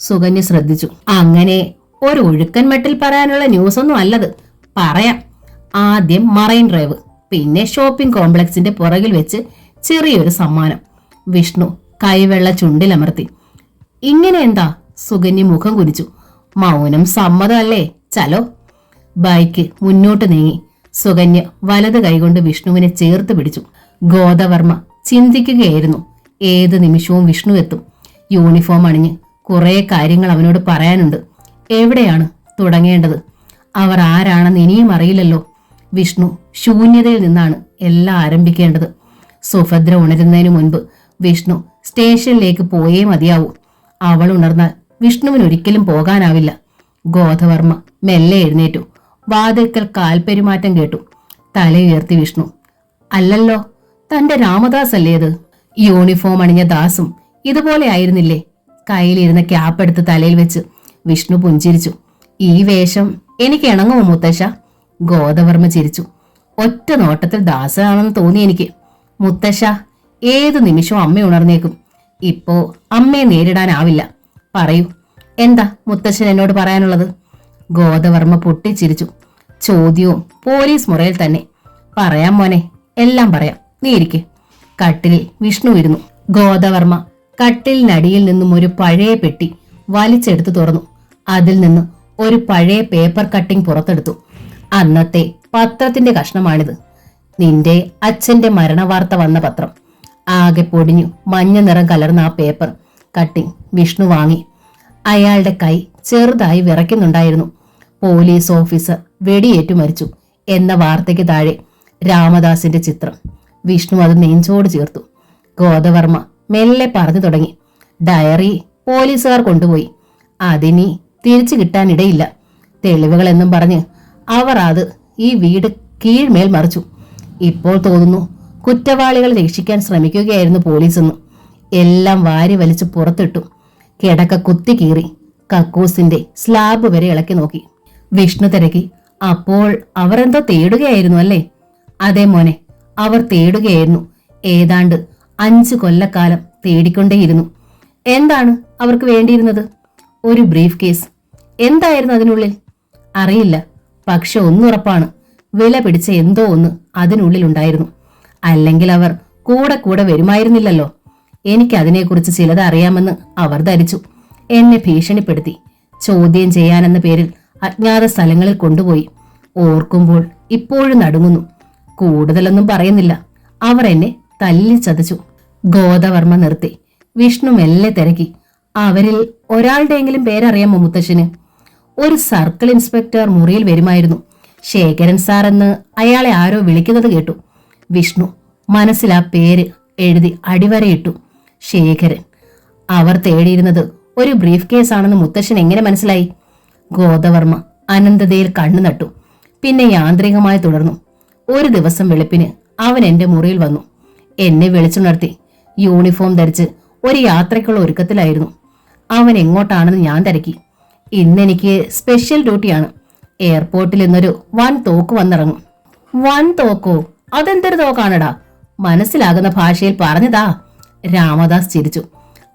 B: സുകന്യ ശ്രദ്ധിച്ചു. അങ്ങനെ ഒരു ഒഴുക്കൻ മട്ടിൽ പറയാനുള്ള ന്യൂസ് ഒന്നും അല്ലത്. പറയാം. ആദ്യം മറൈൻ ഡ്രൈവ്, പിന്നെ ഷോപ്പിംഗ് കോംപ്ലക്സിന്റെ പുറകിൽ വെച്ച് ചെറിയൊരു സമ്മാനം. വിഷ്ണു കൈവെള്ള ചുണ്ടിലമർത്തി. ഇങ്ങനെ എന്താ? സുകന്യ മുഖം കുനിച്ചു. മൗനം സമ്മതമല്ലേ? ചലോ. ബൈക്ക് മുന്നോട്ട് നീങ്ങി. സുകന്യ വലത് കൈകൊണ്ട് വിഷ്ണുവിനെ ചേർത്ത് പിടിച്ചു. ഗോദവർമ്മ ചിന്തിക്കുകയായിരുന്നു. ഏത് നിമിഷവും വിഷ്ണു എത്തും. യൂണിഫോം അണിഞ്ഞ് കുറെ കാര്യങ്ങൾ അവനോട് പറയാനുണ്ട്. എവിടെയാണ് തുടങ്ങേണ്ടത്? അവർ ആരാണെന്ന് ഇനിയും അറിയില്ലല്ലോ. വിഷ്ണു ശൂന്യതയിൽ നിന്നാണ് എല്ലാം ആരംഭിക്കേണ്ടത്. സുഭദ്ര ഉണരുന്നതിനു മുൻപ് വിഷ്ണു സ്റ്റേഷനിലേക്ക് പോയേ മതിയാവൂ. അവൾ ഉണർന്നാൽ വിഷ്ണുവിന് ഒരിക്കലും പോകാനാവില്ല. ഗോദവർമ്മ മെല്ലെ എഴുന്നേറ്റു. വാതിൽക്കൽ കാൽപെരുമാറ്റം കേട്ടു. തലയുയർത്തി വിഷ്ണു. അല്ലല്ലോ, തന്റെ രാമദാസ് അല്ലേ അത്? യൂണിഫോം അണിഞ്ഞ ദാസും ഇതുപോലെ ആയിരുന്നില്ലേ? കയ്യിലിരുന്ന ക്യാപ്പെടുത്ത് തലയിൽ വെച്ച് വിഷ്ണു പുഞ്ചിരിച്ചു. ഈ വേഷം എനിക്ക് ഇണങ്ങുമോ മുത്തശ്ശ? ഗോദവർമ്മ ചിരിച്ചു. ഒറ്റ നോട്ടത്തിൽ ദാസനാണെന്ന് തോന്നി എനിക്ക്. മുത്തശ്ശ, ഏത് നിമിഷവും അമ്മ ഉണർന്നേക്കും. ഇപ്പോ അമ്മയെ നേരിടാനാവില്ല. പറയൂ, എന്താ മുത്തശ്ശൻ എന്നോട് പറയാനുള്ളത്? ഗോദവർമ്മ പൊട്ടിച്ചിരിച്ചു. ചോദ്യവും പോലീസ് മുറയിൽ തന്നെ. പറയാം മോനെ, എല്ലാം പറയാം, നീ ഇരിക്കെ. കട്ടിലിൽ വിഷ്ണു ഇരുന്നു. ഗോദവർമ്മ കട്ടിലിനടിയിൽ നിന്നും ഒരു പഴയ പെട്ടി വലിച്ചെടുത്ത് തുറന്നു. അതിൽ നിന്ന് ഒരു പഴയ പേപ്പർ കട്ടിംഗ് പുറത്തെടുത്തു. അന്നത്തെ പത്രത്തിന്റെ കഷ്ണമാണിത്. നിന്റെ അച്ഛന്റെ മരണവാർത്ത വന്ന പത്രം. ആകെ പൊടിഞ്ഞു മഞ്ഞ നിറം കലർന്ന ആ പേപ്പർ കട്ടിംഗ് വിഷ്ണു വാങ്ങി. അയാളുടെ കൈ ചെറുതായി വിറയ്ക്കുന്നുണ്ടായിരുന്നു. പോലീസ് ഓഫീസർ വെടിയേറ്റു മരിച്ചു എന്ന വാർത്തയ്ക്ക് താഴെ രാമദാസിന്റെ ചിത്രം. വിഷ്ണു അത് നെഞ്ചോട് ചേർത്തു. ഗോദവർമ്മ മെല്ലെ പറഞ്ഞു തുടങ്ങി. ഡയറി പോലീസുകാർ കൊണ്ടുപോയി. അതിനി തിരിച്ചു കിട്ടാനിടയില്ല. തെളിവുകളെന്നും പറഞ്ഞ് അവർ അത് ഈ വീട് കീഴ്മേൽ മറിച്ചു. ഇപ്പോൾ തോന്നുന്നു കുറ്റവാളികളെ രക്ഷിക്കാൻ ശ്രമിക്കുകയായിരുന്നു പോലീസെന്ന്. എല്ലാം വാരി വലിച്ചു പുറത്തിട്ടു. കിടക്ക കുത്തി കീറി കക്കൂസിന്റെ സ്ലാബ് വരെ ഇളക്കി നോക്കി. വിഷ്ണു തിരക്കി. അപ്പോൾ അവർ എന്തോ തേടുകയായിരുന്നു അല്ലേ? അതെ മോനെ, അവർ തേടുകയായിരുന്നു. ഏതാണ്ട് 5 കൊല്ലക്കാലം തേടിക്കൊണ്ടേയിരുന്നു. എന്താണ് അവർക്ക് വേണ്ടിയിരുന്നത്? ഒരു ബ്രീഫ് കേസ്. എന്തായിരുന്നു അതിനുള്ളിൽ? അറിയില്ല. പക്ഷെ ഒന്നുറപ്പാണ്, വില പിടിച്ച എന്തോ ഒന്ന് അതിനുള്ളിലുണ്ടായിരുന്നു. അല്ലെങ്കിൽ അവർ കൂടെ കൂടെ വരുമായിരുന്നില്ലല്ലോ. എനിക്കതിനെക്കുറിച്ച് ചിലത് അറിയാമെന്ന് അവർ ധരിച്ചു. എന്നെ ഭീഷണിപ്പെടുത്തി. ചോദ്യം ചെയ്യാനെന്ന പേരിൽ അജ്ഞാത സ്ഥലങ്ങളിൽ കൊണ്ടുപോയി. ഓർക്കുമ്പോൾ ഇപ്പോഴും നടുങ്ങുന്നു. കൂടുതലൊന്നും പറയുന്നില്ല. അവർ എന്നെ തല്ലി ചതച്ചു. ഗോദവർമ്മ നിർത്തി. വിഷ്ണു മെല്ലെ തിരക്കി. അവരിൽ ഒരാളുടെയെങ്കിലും പേരറിയാമോ മുത്തശ്ശന്? ഒരു സർക്കിൾ ഇൻസ്പെക്ടർ മുറിയിൽ വരുമായിരുന്നു. ശേഖരൻ സാർ എന്ന് അയാളെ ആരോ വിളിക്കുന്നത് കേട്ടു. വിഷ്ണു മനസ്സിൽ ആ പേര് എഴുതി അടിവരയിട്ടു. ശേഖരൻ. അവർ തേടിയിരുന്നത് ഒരു ബ്രീഫ് കേസാണെന്ന് മുത്തശ്ശൻ എങ്ങനെ മനസ്സിലായി? ഗോദവർമ്മ അനന്തതയിൽ കണ്ണു നട്ടു. പിന്നെ യാന്ത്രികമായി തുടർന്നു. ഒരു ദിവസം വെളുപ്പിന് അവൻ എന്റെ മുറിയിൽ വന്നു. എന്നെ വിളിച്ചുണർത്തി. യൂണിഫോം ധരിച്ച് ഒരു യാത്രയ്ക്കുള്ള ഒരുക്കത്തിലായിരുന്നു. അവൻ എങ്ങോട്ടാണെന്ന് ഞാൻ തിരക്കി. ഇന്നെനിക്ക് സ്പെഷ്യൽ ഡ്യൂട്ടിയാണ്. എയർപോർട്ടിൽ നിന്നൊരു വൻ തോക്ക് വന്നിറങ്ങും. വൻ തോക്കോ? അതെന്തൊരു തോക്കാണടാ? മനസ്സിലാകുന്ന ഭാഷയിൽ പറഞ്ഞതാ. രാമദാസ് ചിരിച്ചു.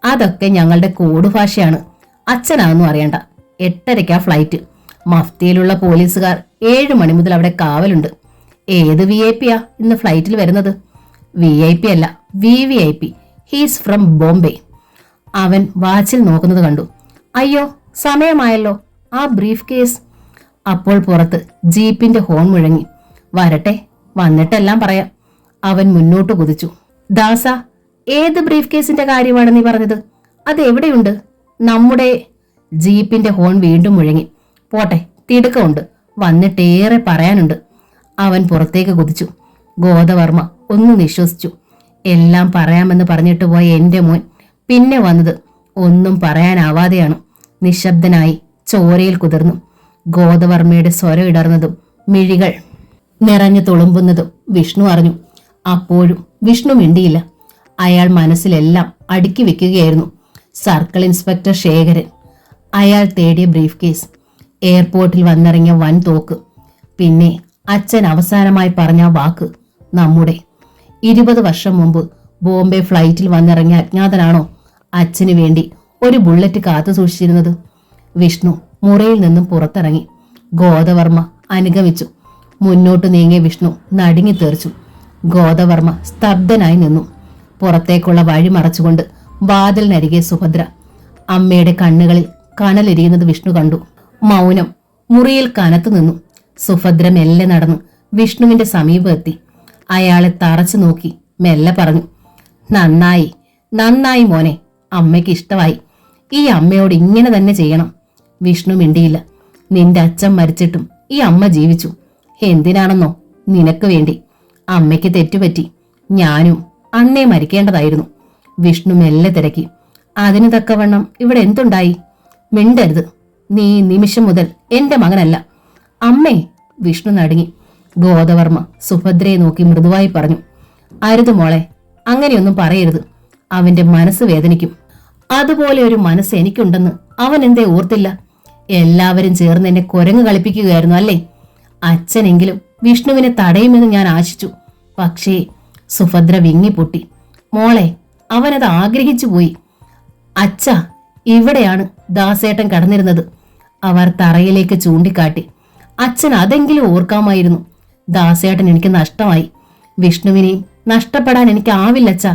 B: അതൊക്കെ ഞങ്ങളുടെ കോഡ് ഭാഷയാണ്. അച്ഛനാണെന്നും അറിയണ്ട. 8:30 ഫ്ലൈറ്റ്. മഫ്തിയിലുള്ള പോലീസുകാർ 7 മണി മുതൽ അവിടെ കാവലുണ്ട്. ഏത് VIP യാ ഇന്ന് ഫ്ലൈറ്റിൽ വരുന്നത്? VIP അല്ല, VVIP. He's from Bombay. അവൻ വാച്ചിൽ നോക്കുന്നത് കണ്ടു. അയ്യോ, സമയമായല്ലോ. ആ ബ്രീഫ് കേസ്. അപ്പോൾ പുറത്ത് ജീപ്പിന്റെ ഹോൺ മുഴങ്ങി. വരട്ടെ, വന്നിട്ടെല്ലാം പറയാം. അവൻ മുന്നോട്ട് കുതിച്ചു. ദാസ, ഏത് ബ്രീഫ് കേസിന്റെ കാര്യമാണ് നീ പറഞ്ഞത്? അത് എവിടെയുണ്ട്? നമ്മുടെ ജീപ്പിന്റെ ഹോൺ വീണ്ടും മുഴങ്ങി. പോട്ടെ, തിടുക്കമുണ്ട്. വന്നിട്ടേറെ പറയാനുണ്ട്. അവൻ പുറത്തേക്ക് കുതിച്ചു. ഗോദവർമ്മ ഒന്ന് നിശ്വസിച്ചു. എല്ലാം പറയാമെന്ന് പറഞ്ഞിട്ട് പോയ എന്റെ മോൻ പിന്നെ വന്നത് ഒന്നും പറയാനാവാതെയാണ്. നിശബ്ദനായി ചോരയിൽ കുതിർന്നു. ഗോദവർമ്മയുടെ സ്വരം ഇടർന്നതും മിഴികൾ നിറഞ്ഞു തുളുമ്പുന്നതും വിഷ്ണു അറിഞ്ഞു. അപ്പോഴും വിഷ്ണു മിണ്ടിയില്ല. അയാൾ മനസ്സിലെല്ലാം അടുക്കി വെക്കുകയായിരുന്നു. സർക്കിൾ ഇൻസ്പെക്ടർ ശേഖരൻ, അയാൾ തേടിയ ബ്രീഫ് കേസ്, എയർപോർട്ടിൽ വന്നിറങ്ങിയ വൻ തോക്ക്, പിന്നെ അച്ഛൻ അവസാനമായി പറഞ്ഞ വാക്ക് നമ്മുടെ. 20 വർഷം മുമ്പ് ബോംബെ ഫ്ലൈറ്റിൽ വന്നിറങ്ങിയ അജ്ഞാതനാണോ അച്ഛന് വേണ്ടി ഒരു ബുള്ളറ്റ് കാത്തു സൂക്ഷിച്ചിരുന്നത്? വിഷ്ണു മുറിയിൽ നിന്നും പുറത്തിറങ്ങി. ഗോദവർമ്മ അനുഗമിച്ചു. മുന്നോട്ട് നീങ്ങിയ വിഷ്ണു നടുങ്ങി തെറിച്ചു. ഗോദവർമ്മ സ്തബ്ധനായി നിന്നു. പുറത്തേക്കുള്ള വഴി മറച്ചുകൊണ്ട് വാതിലിനരികെ സുഭദ്ര. അമ്മയുടെ കണ്ണുകളിൽ കനലെരിയുന്നത് വിഷ്ണു കണ്ടു. മൗനം. മുറിയിൽ കനത്തു നിന്നു. സുഭദ്ര മെല്ലെ നടന്നു വിഷ്ണുവിന്റെ സമീപമെത്തി. അയാളെ തറച്ചു നോക്കി മെല്ലെ പറഞ്ഞു, നന്നായി, നന്നായി മോനെ. അമ്മയ്ക്ക് ഇഷ്ടമായി. ഈ അമ്മയോട് ഇങ്ങനെ തന്നെ ചെയ്യണം. വിഷ്ണു മിണ്ടിയില്ല. നിന്റെ അച്ഛൻ മരിച്ചിട്ടും ഈ അമ്മ ജീവിച്ചു. എന്തിനാണെന്നോ? നിനക്ക് വേണ്ടി. അമ്മയ്ക്ക് തെറ്റുപറ്റി. ഞാനും അന്നേ മരിക്കേണ്ടതായിരുന്നു. വിഷ്ണു മെല്ലെ തിരക്കി. അതിന് തക്കവണ്ണം ഇവിടെ എന്തുണ്ടായി? മിണ്ടരുത്. നീ നിമിഷം മുതൽ എന്റെ മകനല്ല. അമ്മേ. വിഷ്ണു നടുങ്ങി. ഗോദവർമ്മ സുഭദ്രയെ നോക്കി മൃദുവായി പറഞ്ഞു, അരുത് മോളെ, അങ്ങനെയൊന്നും പറയരുത്. അവന്റെ മനസ്സ് വേദനിക്കും. അതുപോലെ ഒരു മനസ്സ് എനിക്കുണ്ടെന്ന് അവൻ എന്തേ ഓർത്തില്ല? എല്ലാവരും ചേർന്ന് എന്നെ കുരങ്ങ് കളിപ്പിക്കുകയായിരുന്നു അല്ലേ? അച്ഛനെങ്കിലും വിഷ്ണുവിനെ തടയുമെന്ന് ഞാൻ ആശിച്ചു. പക്ഷേ സുഭദ്ര വിങ്ങിപ്പൊട്ടി. മോളെ, അവനത് ആഗ്രഹിച്ചു പോയി. അച്ഛ, ഇവിടെയാണ് ദാസേട്ടൻ കടന്നിരുന്നത്. അവർ തറയിലേക്ക് ചൂണ്ടിക്കാട്ടി. അച്ഛൻ അതെങ്കിലും ഓർക്കാമായിരുന്നു. ദാസേട്ടൻ എനിക്ക് നഷ്ടമായി. വിഷ്ണുവിനെയും നഷ്ടപ്പെടാൻ എനിക്ക് ആവില്ലച്ച.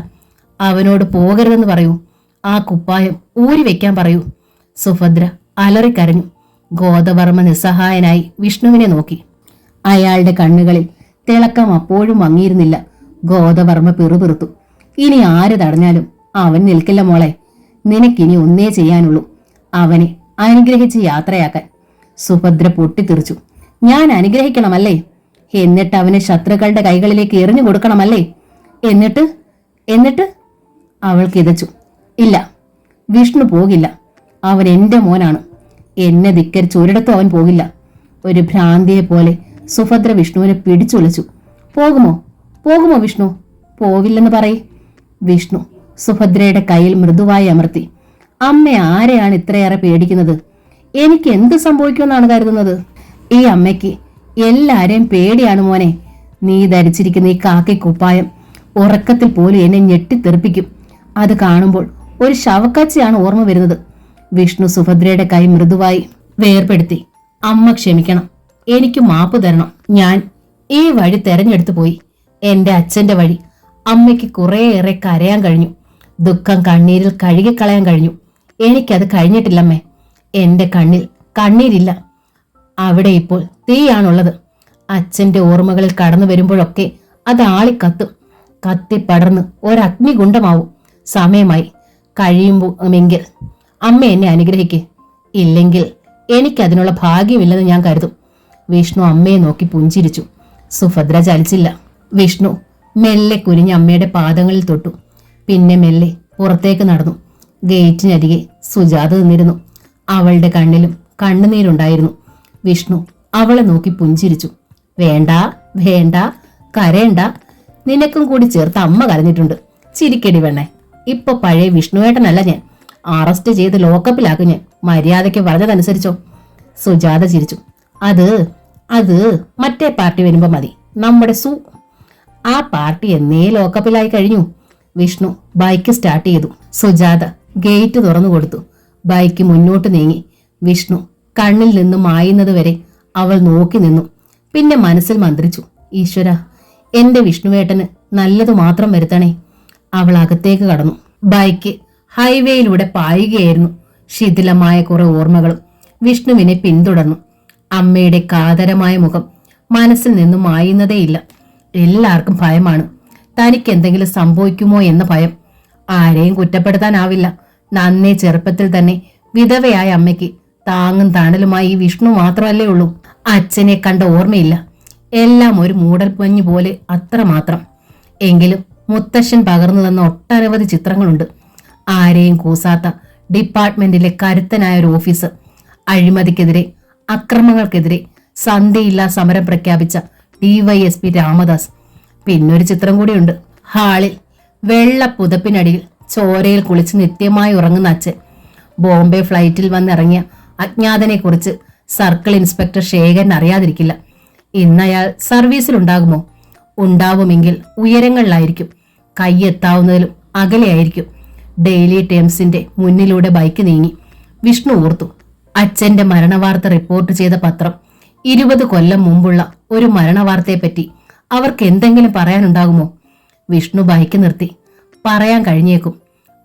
B: അവനോട് പോകരുതെന്ന് പറയൂ. ആ കുപ്പായം ഊരി വെക്കാൻ പറയൂ. സുഭദ്ര അലറിക്കരഞ്ഞു. ഗോദവർമ്മ നിസ്സഹായനായി വിഷ്ണുവിനെ നോക്കി. അയാളുടെ കണ്ണുകളിൽ തിളക്കം അപ്പോഴും മങ്ങിയിരുന്നില്ല. ഗോദവർമ്മ പിറുപിറുത്തു. ഇനി ആര് തടഞ്ഞാലും അവൻ നിൽക്കില്ല മോളെ. നിനക്കിനി ഒന്നേ ചെയ്യാനുള്ളൂ, അവനെ അനുഗ്രഹിച്ച് യാത്രയാക്കാൻ. സുഭദ്ര പൊട്ടിത്തെറിച്ചു. ഞാൻ അനുഗ്രഹിക്കണമല്ലേ? എന്നിട്ട് അവനെ ശത്രുക്കളുടെ കൈകളിലേക്ക് എറിഞ്ഞു കൊടുക്കണമല്ലേ? എന്നിട്ട് അവൾ കിതച്ചു. ഇല്ല, വിഷ്ണു പോകില്ല. അവൻ എന്റെ മോനാണ്. എന്നെ ധിക്കരിച്ച് ഒരിടത്തും അവൻ പോകില്ല. ഒരു ഭ്രാന്തിയെ പോലെ സുഭദ്ര വിഷ്ണുവിനെ പിടിച്ചുലച്ചു. പോകുമോ വിഷ്ണു? പോവില്ലെന്ന് പറയ്. വിഷ്ണു സുഭദ്രയുടെ കയ്യിൽ മൃദുവായി അമർത്തി. അമ്മ ആരെയാണ് ഇത്രയേറെ പേടിക്കുന്നത്? എനിക്ക് എന്ത് സംഭവിക്കുമെന്നാണ് കരുതുന്നത്? ഈ അമ്മയ്ക്ക് എല്ലാരെയും പേടിയാണ് മോനെ. നീ ധരിച്ചിരിക്കുന്ന ഈ കാക്കി കുപ്പായം ഉറക്കത്തിൽ പോലും എന്നെ ഞെട്ടിത്തെറിപ്പിക്കും. അത് കാണുമ്പോൾ ഒരു ശവക്കാച്ചിയാണ് ഓർമ്മ വരുന്നത്. വിഷ്ണു സുഭദ്രയുടെ കൈ മൃദുവായി വേർപെടുത്തി. അമ്മ ക്ഷമിക്കണം, എനിക്ക് മാപ്പ് തരണം. ഞാൻ ഈ വഴി തെരഞ്ഞെടുത്തു പോയി. എന്റെ അച്ഛന്റെ വഴി. അമ്മയ്ക്ക് കുറേയേറെ കരയാൻ കഴിഞ്ഞു. ദുഃഖം കണ്ണീരിൽ കഴുകിക്കളയാൻ കഴിഞ്ഞു. എനിക്കത് കഴിഞ്ഞിട്ടില്ലമ്മേ. എന്റെ കണ്ണിൽ കണ്ണീരില്ല. അവിടെ ഇപ്പോൾ തീയാണുള്ളത്. അച്ഛന്റെ ഓർമ്മകളിൽ കടന്നു വരുമ്പോഴൊക്കെ അത് ആളിക്കത്തും. കത്തിപ്പടർന്ന് ഒരഗ്നികുണ്ഡമാവും. സമയമായി. കഴിയുമെങ്കിൽ അമ്മ എന്നെ അനുഗ്രഹിക്കേ. ഇല്ലെങ്കിൽ എനിക്കതിനുള്ള ഭാഗ്യമില്ലെന്ന് ഞാൻ കരുതും. വിഷ്ണു അമ്മയെ നോക്കി പുഞ്ചിരിച്ചു. സുഭദ്ര ചലിച്ചില്ല. വിഷ്ണു മെല്ലെ കുനിഞ്ഞ് അമ്മയുടെ പാദങ്ങളിൽ തൊട്ടു. പിന്നെ മെല്ലെ പുറത്തേക്ക് നടന്നു. ഗേറ്റിനരികെ സുജാത നിന്നിരുന്നു. അവളുടെ കണ്ണിലും കണ്ണുനീരുണ്ടായിരുന്നു. വിഷ്ണു അവളെ നോക്കി പുഞ്ചിരിച്ചു. വേണ്ട വേണ്ട, കരയണ്ട. നിനക്കും കൂടി ചേർത്ത് അമ്മ കരഞ്ഞിട്ടുണ്ട്. ചിരിക്കടി പെണ്ണെ. ഇപ്പൊ പഴയ വിഷ്ണുവേട്ടനല്ല ഞാൻ. അറസ്റ്റ് ചെയ്ത് ലോക്കപ്പിലാക്കും ഞാൻ. മര്യാദയ്ക്ക് പറഞ്ഞതനുസരിച്ചോ? സുജാത ചിരിച്ചു. അത് മറ്റേ പാർട്ടി വരുമ്പോ മതി. നമ്മുടെ ആ പാർട്ടി എന്നേ ലോക്കപ്പിലായി കഴിഞ്ഞു. വിഷ്ണു ബൈക്ക് സ്റ്റാർട്ട് ചെയ്തു. സുജാത ഗേറ്റ് തുറന്നു കൊടുത്തു. ബൈക്ക് മുന്നോട്ട് നീങ്ങി. വിഷ്ണു കണ്ണിൽ നിന്നും മായുന്നത് വരെ അവൾ നോക്കി നിന്നു. പിന്നെ മനസ്സിൽ മന്ത്രിച്ചു, ഈശ്വര, എന്റെ വിഷ്ണുവേട്ടന് നല്ലതു മാത്രം വരുത്തണേ. അവൾ അകത്തേക്ക് കടന്നു. ബൈക്ക് ഹൈവേയിലൂടെ പായുകയായിരുന്നു. ശിഥിലമായ കുറെ ഓർമ്മകളും വിഷ്ണുവിനെ പിന്തുടർന്നു. അമ്മയുടെ കാതരമായ മുഖം മനസ്സിൽ നിന്നും മായുന്നതേയില്ല. എല്ലാവർക്കും ഭയമാണ്. തനിക്ക് എന്തെങ്കിലും സംഭവിക്കുമോ എന്ന ഭയം. ആരെയും കുറ്റപ്പെടുത്താനാവില്ല. നന്നേ ചെറുപ്പത്തിൽ തന്നെ വിധവയായ അമ്മയ്ക്ക് താങ്ങും തണലുമായി വിഷ്ണു മാത്രമല്ലേ ഉള്ളൂ. അച്ഛനെ കണ്ട ഓർമ്മയില്ല. എല്ലാം ഒരു മൂടൽപ്പഞ്ഞു പോലെ അത്രമാത്രം. എങ്കിലും മുത്തശ്ശൻ പകർന്നു തന്ന ഒട്ടനവധി ചിത്രങ്ങളുണ്ട്. ആരെയും കൂസാത്ത ഡിപ്പാർട്ട്മെന്റിലെ കരുത്തനായ ഒരു ഓഫീസർ, അഴിമതിക്കെതിരെ, അക്രമങ്ങൾക്കെതിരെ സന്ധ്യയില്ലാ സമരം പ്രഖ്യാപിച്ച DYSP രാമദാസ്. പിന്നൊരു ചിത്രം കൂടിയുണ്ട്. ഹാളിൽ വെള്ള പുതപ്പിനടിയിൽ ചോരയിൽ കുളിച്ച് നിത്യമായി ഉറങ്ങുന്ന അച്ഛൻ. ബോംബെ ഫ്ലൈറ്റിൽ വന്നിറങ്ങിയ അജ്ഞാതനെക്കുറിച്ച് സർക്കിൾ ഇൻസ്പെക്ടർ ശേഖരൻ അറിയാതിരിക്കില്ല. ഇന്നയാൾ സർവീസിലുണ്ടാകുമോ? ഉണ്ടാവുമെങ്കിൽ ഉയരങ്ങളിലായിരിക്കും. കൈയെത്താവുന്നതിലും അകലെയായിരിക്കും. ഡെയിലി ടൈംസിന്റെ മുന്നിലൂടെ ബൈക്ക് നീങ്ങി. വിഷ്ണു ഓർത്തു. അച്ഛന്റെ മരണവാർത്ത റിപ്പോർട്ട് ചെയ്ത പത്രം 20 കൊല്ലം മുമ്പുള്ള ഒരു മരണവാർത്തയെപ്പറ്റി അവർക്ക് എന്തെങ്കിലും പറയാനുണ്ടാകുമോ? വിഷ്ണു ബൈക്ക് നിർത്തി. പറയാൻ കഴിഞ്ഞേക്കും.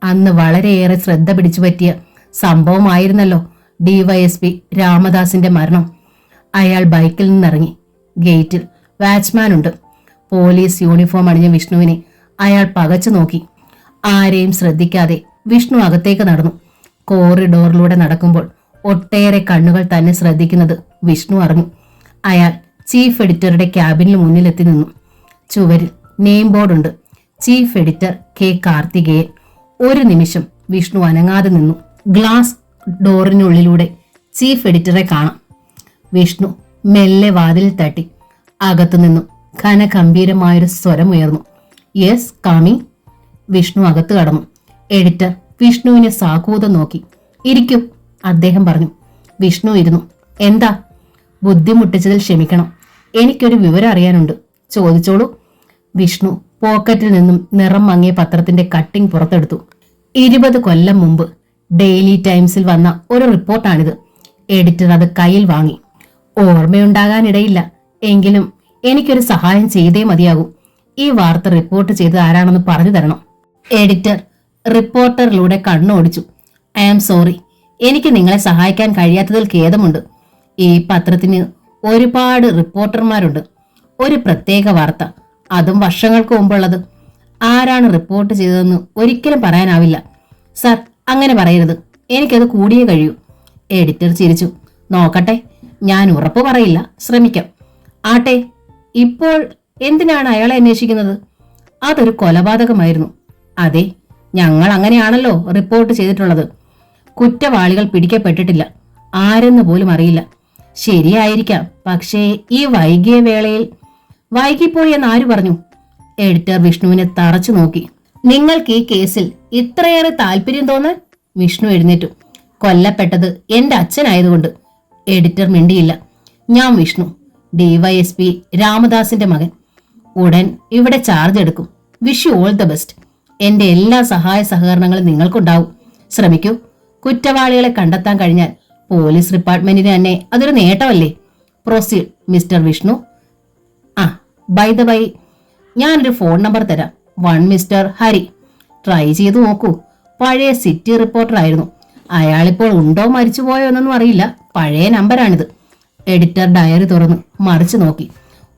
B: അന്ന് വളരെയേറെ ശ്രദ്ധ പിടിച്ചു പറ്റിയ സംഭവമായിരുന്നല്ലോ DYSP രാമദാസിന്റെ മരണം. അയാൾ ബൈക്കിൽ നിന്നിറങ്ങി. ഗേറ്റിൽ വാച്ച്മാനുണ്ട്. പോലീസ് യൂണിഫോം അണിഞ്ഞ വിഷ്ണുവിനെ അയാൾ പകച്ചു നോക്കി. ആരെയും ശ്രദ്ധിക്കാതെ വിഷ്ണു അകത്തേക്ക് നടന്നു. കോറിഡോറിലൂടെ നടക്കുമ്പോൾ ഒട്ടേറെ കണ്ണുകൾ തന്നെ ശ്രദ്ധിക്കുന്നത് വിഷ്ണു അറിഞ്ഞു. അയാൾ ചീഫ് എഡിറ്ററുടെ ക്യാബിനിന് മുന്നിലെത്തി നിന്നു. ചുവരിൽ നെയിം ബോർഡുണ്ട്. Chief editor K. കാർത്തികേയൻ. ഒരു നിമിഷം വിഷ്ണു അനങ്ങാതെ നിന്നു. ഗ്ലാസ് ഡോറിനുള്ളിലൂടെ ചീഫ് എഡിറ്ററെ കാണാം. വിഷ്ണു മെല്ലെ വാതിലിൽ തട്ടി. അകത്തുനിന്നും ഘനഗംഭീരമായൊരു സ്വരമുയർന്നു. Yes, coming. വിഷ്ണു അകത്ത് കടന്നു. എഡിറ്റർ വിഷ്ണുവിനെ സാകൂതം നോക്കി. ഇരിക്കൂ, അദ്ദേഹം പറഞ്ഞു. വിഷ്ണു ഇരുന്നു. എന്താ? ബുദ്ധിമുട്ടിച്ചതിൽ ക്ഷമിക്കണം. എനിക്കൊരു വിവരം അറിയാനുണ്ട്. ചോദിച്ചോളൂ. വിഷ്ണു പോക്കറ്റിൽ നിന്നും നിറം മങ്ങിയ പത്രത്തിന്റെ കട്ടിംഗ് പുറത്തെടുത്തു. 20 കൊല്ലം മുമ്പ് ഡെയിലി ടൈംസിൽ വന്ന ഒരു റിപ്പോർട്ടാണിത്. എഡിറ്റർ അത് കയ്യിൽ വാങ്ങി. ഓർമ്മയുണ്ടാകാനിടയില്ല, എങ്കിലും എനിക്കൊരു സഹായം ചെയ്തേ മതിയാകൂ. ഈ വാർത്ത റിപ്പോർട്ട് ചെയ്തത് ആരാണെന്ന് പറഞ്ഞു തരണം. എഡിറ്റർ റിപ്പോർട്ടറിലൂടെ കണ്ണോടിച്ചു. ഐ ആം സോറി, എനിക്ക് നിങ്ങളെ സഹായിക്കാൻ കഴിയാത്തതിൽ ഖേദമുണ്ട്. ഈ പത്രത്തിന് ഒരുപാട് റിപ്പോർട്ടർമാരുണ്ട്. ഒരു പ്രത്യേക വാർത്ത, അതും വർഷങ്ങൾക്ക് മുമ്പുള്ളത്. ആരാണ് റിപ്പോർട്ട് ചെയ്തതെന്ന് ഒരിക്കലും പറയാനാവില്ല. സർ, അങ്ങനെ പറയരുത്, എനിക്കത് കൂടിയേ കഴിയൂ. എഡിറ്റർ ചിരിച്ചു. നോക്കട്ടെ, ഞാൻ ഉറപ്പ് പറയില്ല, ശ്രമിക്കാം. ആട്ടെ, ഇപ്പോൾ എന്തിനാണ് അയാളെ അന്വേഷിക്കുന്നത്? അതൊരു കൊലപാതകമായിരുന്നു. അതെ, ഞങ്ങൾ അങ്ങനെയാണല്ലോ റിപ്പോർട്ട് ചെയ്തിട്ടുള്ളത്. കുറ്റവാളികൾ പിടിക്കപ്പെട്ടിട്ടില്ല, ആരെന്ന് പോലും അറിയില്ല. ശരിയായിരിക്കാം, പക്ഷേ ഈ വൈകിയ വേളയിൽ വൈകിപ്പോയി എന്ന് ആര് പറഞ്ഞു? എഡിറ്റർ വിഷ്ണുവിനെ തറച്ചു നോക്കി. നിങ്ങൾക്ക് ഈ കേസിൽ ഇത്രയേറെ താല്പര്യം തോന്നാൻ? വിഷ്ണു എഴുന്നേറ്റു. കൊല്ലപ്പെട്ടത് എന്റെ അച്ഛനായതുകൊണ്ട്. എഡിറ്റർ മിണ്ടിയില്ല. ഞാൻ വിഷ്ണു, ഡിവൈഎസ്പി രാമദാസിന്റെ മകൻ. ഉടൻ ഇവിടെ ചാർജ് എടുക്കും. Wish you all the best. എന്റെ എല്ലാ സഹായ സഹകരണങ്ങളും നിങ്ങൾക്കുണ്ടാവും. ശ്രമിക്കൂ. കുറ്റവാളികളെ കണ്ടെത്താൻ കഴിഞ്ഞാൽ പോലീസ് ഡിപ്പാർട്ട്മെന്റിന് തന്നെ അതൊരു നേട്ടമല്ലേ? Proceed mister Vishnu. ആ, ബൈ ദ ബൈ, ഞാനൊരു ഫോൺ നമ്പർ തരാം. 1 മിസ്റ്റർ ഹരി. ട്രൈ ചെയ്തു നോക്കൂ. പഴയ സിറ്റി റിപ്പോർട്ടർ ആയിരുന്നു. അയാളിപ്പോൾ ഉണ്ടോ മരിച്ചുപോയോ എന്നൊന്നും അറിയില്ല. പഴയ നമ്പറാണിത്. എഡിറ്റർ ഡയറി തുറന്ന് മറിച്ചു നോക്കി.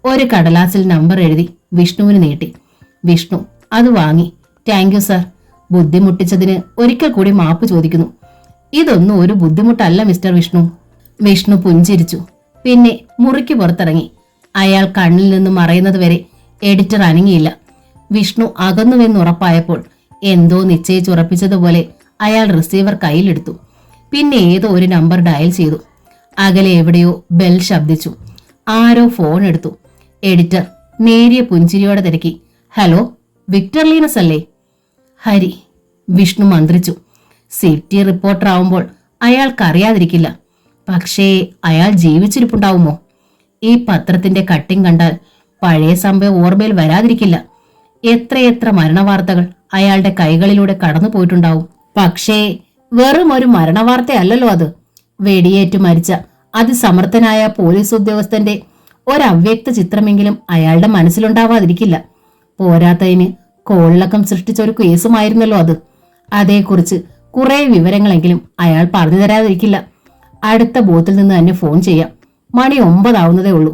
B: ഒരു കടലാസിൽ നമ്പർ എഴുതി വിഷ്ണുവിന് നീട്ടി. വിഷ്ണു അത് വാങ്ങി. Thank you sir. ബുദ്ധിമുട്ടിച്ചതിന് ഒരിക്കൽ കൂടി മാപ്പ് ചോദിക്കുന്നു. ഇതൊന്നും ഒരു ബുദ്ധിമുട്ടല്ല മിസ്റ്റർ വിഷ്ണു. വിഷ്ണു പുഞ്ചിരിച്ചു. പിന്നെ മുറിക്ക് പുറത്തിറങ്ങി. അയാൾ കണ്ണിൽ നിന്നും മറയുന്നത് വരെ എഡിറ്റർ അനങ്ങിയില്ല. വിഷ്ണു അകന്നുവെന്നുറപ്പായപ്പോൾ എന്തോ നിശ്ചയിച്ചുറപ്പിച്ചതുപോലെ അയാൾ റിസീവർ കയ്യിലെടുത്തു. പിന്നെ ഏതോ ഒരു നമ്പർ ഡയൽ ചെയ്തു. അകലെ എവിടെയോ ബെൽ ശബ്ദിച്ചു. ആരോ ഫോൺ എടുത്തു. എഡിറ്റർ നേരിയ പുഞ്ചിരിയോടെ തിരക്കി. ഹലോ, വിക്ടർ ലീനസ് അല്ലേ? ഹരി. വിഷ്ണു മന്ത്രിച്ചു. സിറ്റി റിപ്പോർട്ടർ ആവുമ്പോൾ അയാൾക്കറിയാതിരിക്കില്ല. പക്ഷേ അയാൾ ജീവിച്ചിരിപ്പുണ്ടാവുമോ? ഈ പത്രത്തിന്റെ കട്ടിംഗ് കണ്ടാൽ പഴയ സംഭവം ഓർമ്മയിൽ വരാതിരിക്കില്ല. എത്രയെത്ര മരണവാർത്തകൾ അയാളുടെ കൈകളിലൂടെ കടന്നു പോയിട്ടുണ്ടാവും. പക്ഷേ വെറും ഒരു മരണവാർത്തയല്ലല്ലോ അത്. വെടിയേറ്റു മരിച്ച അതിസമർത്ഥനായ പോലീസ് ഉദ്യോഗസ്ഥന്റെ ഒരവ്യക്ത ചിത്രമെങ്കിലും അയാളുടെ മനസ്സിലുണ്ടാവാതിരിക്കില്ല. പോരാത്തതിന് കോളിളക്കം സൃഷ്ടിച്ച ഒരു കേസുമായിരുന്നല്ലോ അത്. അതേക്കുറിച്ച് കുറെ വിവരങ്ങളെങ്കിലും അയാൾ പറഞ്ഞു തരാതിരിക്കില്ല. അടുത്ത ബൂത്തിൽ നിന്ന് തന്നെ ഫോൺ ചെയ്യാം. മണി 9 ആവുന്നതേ ഉള്ളൂ.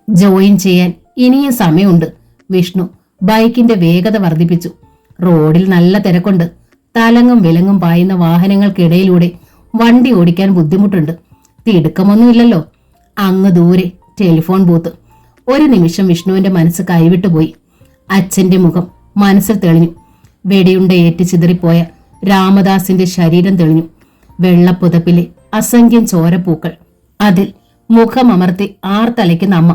B: ജോയിൻ ചെയ്യാൻ ഇനിയും സമയമുണ്ട്. വിഷ്ണു ബൈക്കിന്റെ വേഗത വർദ്ധിപ്പിച്ചു. റോഡിൽ നല്ല തിരക്കുണ്ട്. തലങ്ങും വിലങ്ങും പായുന്ന വാഹനങ്ങൾക്കിടയിലൂടെ വണ്ടി ഓടിക്കാൻ ബുദ്ധിമുട്ടുണ്ട്. തിടുക്കമൊന്നുമില്ലല്ലോ. അങ്ങ് ദൂരെ ടെലിഫോൺ ബൂത്ത്. ഒരു നിമിഷം വിഷ്ണുവിന്റെ മനസ്സ് കൈവിട്ടുപോയി. അച്ഛന്റെ മുഖം മനസ്സിൽ തെളിഞ്ഞു. വെടിയുണ്ട ഏറ്റ് ചിതറിപ്പോയ രാമദാസിന്റെ ശരീരം തെളിഞ്ഞു. വെള്ളപ്പുതപ്പിലെ അസംഖ്യം ചോരപ്പൂക്കൾ. അതിൽ മുഖമമർത്തി ആർത്തലയ്ക്കുന്ന അമ്മ.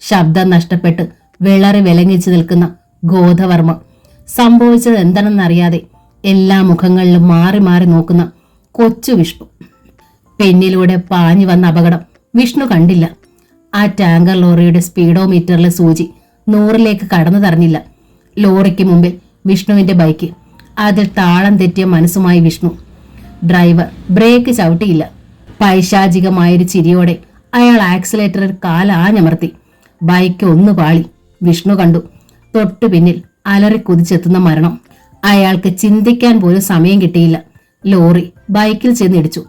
B: ശബ്ദം നഷ്ടപ്പെട്ട് വിളറി വിലങ്ങിച്ചു നിൽക്കുന്ന ഗോധവർമ്മ. സംഭവിച്ചത് എന്താണെന്നറിയാതെ എല്ലാ മുഖങ്ങളിലും മാറി മാറി നോക്കുന്ന കൊച്ചു വിഷ്ണു. പെന്നിലൂടെ പാഞ്ഞു വന്ന അപകടം വിഷ്ണു കണ്ടില്ല. ആ ടാങ്കർ ലോറിയുടെ സ്പീഡോമീറ്ററിലെ സൂചി 100ലേക്ക് കടന്നു തറഞ്ഞില്ല. ലോറിക്ക് മുമ്പിൽ വിഷ്ണുവിന്റെ ബൈക്ക്. അതിൽ താളം തെറ്റിയ മനസ്സുമായി വിഷ്ണു. ഡ്രൈവർ ബ്രേക്ക് ചവിട്ടിയില്ല. പൈശാചികമായൊരു ചിരിയോടെ അയാൾ ആക്സിലേറ്ററിൽ കാലാഞ്ഞമർത്തി. ബൈക്ക് ഒന്ന് പാളി. വിഷ്ണു കണ്ടു. തൊട്ടു പിന്നിൽ അലറി കുതിച്ചെത്തുന്ന മരണം. അയാൾക്ക് ചിന്തിക്കാൻ പോലും സമയം കിട്ടിയില്ല. ലോറി ബൈക്കിൽ ചെന്നിടിച്ചു.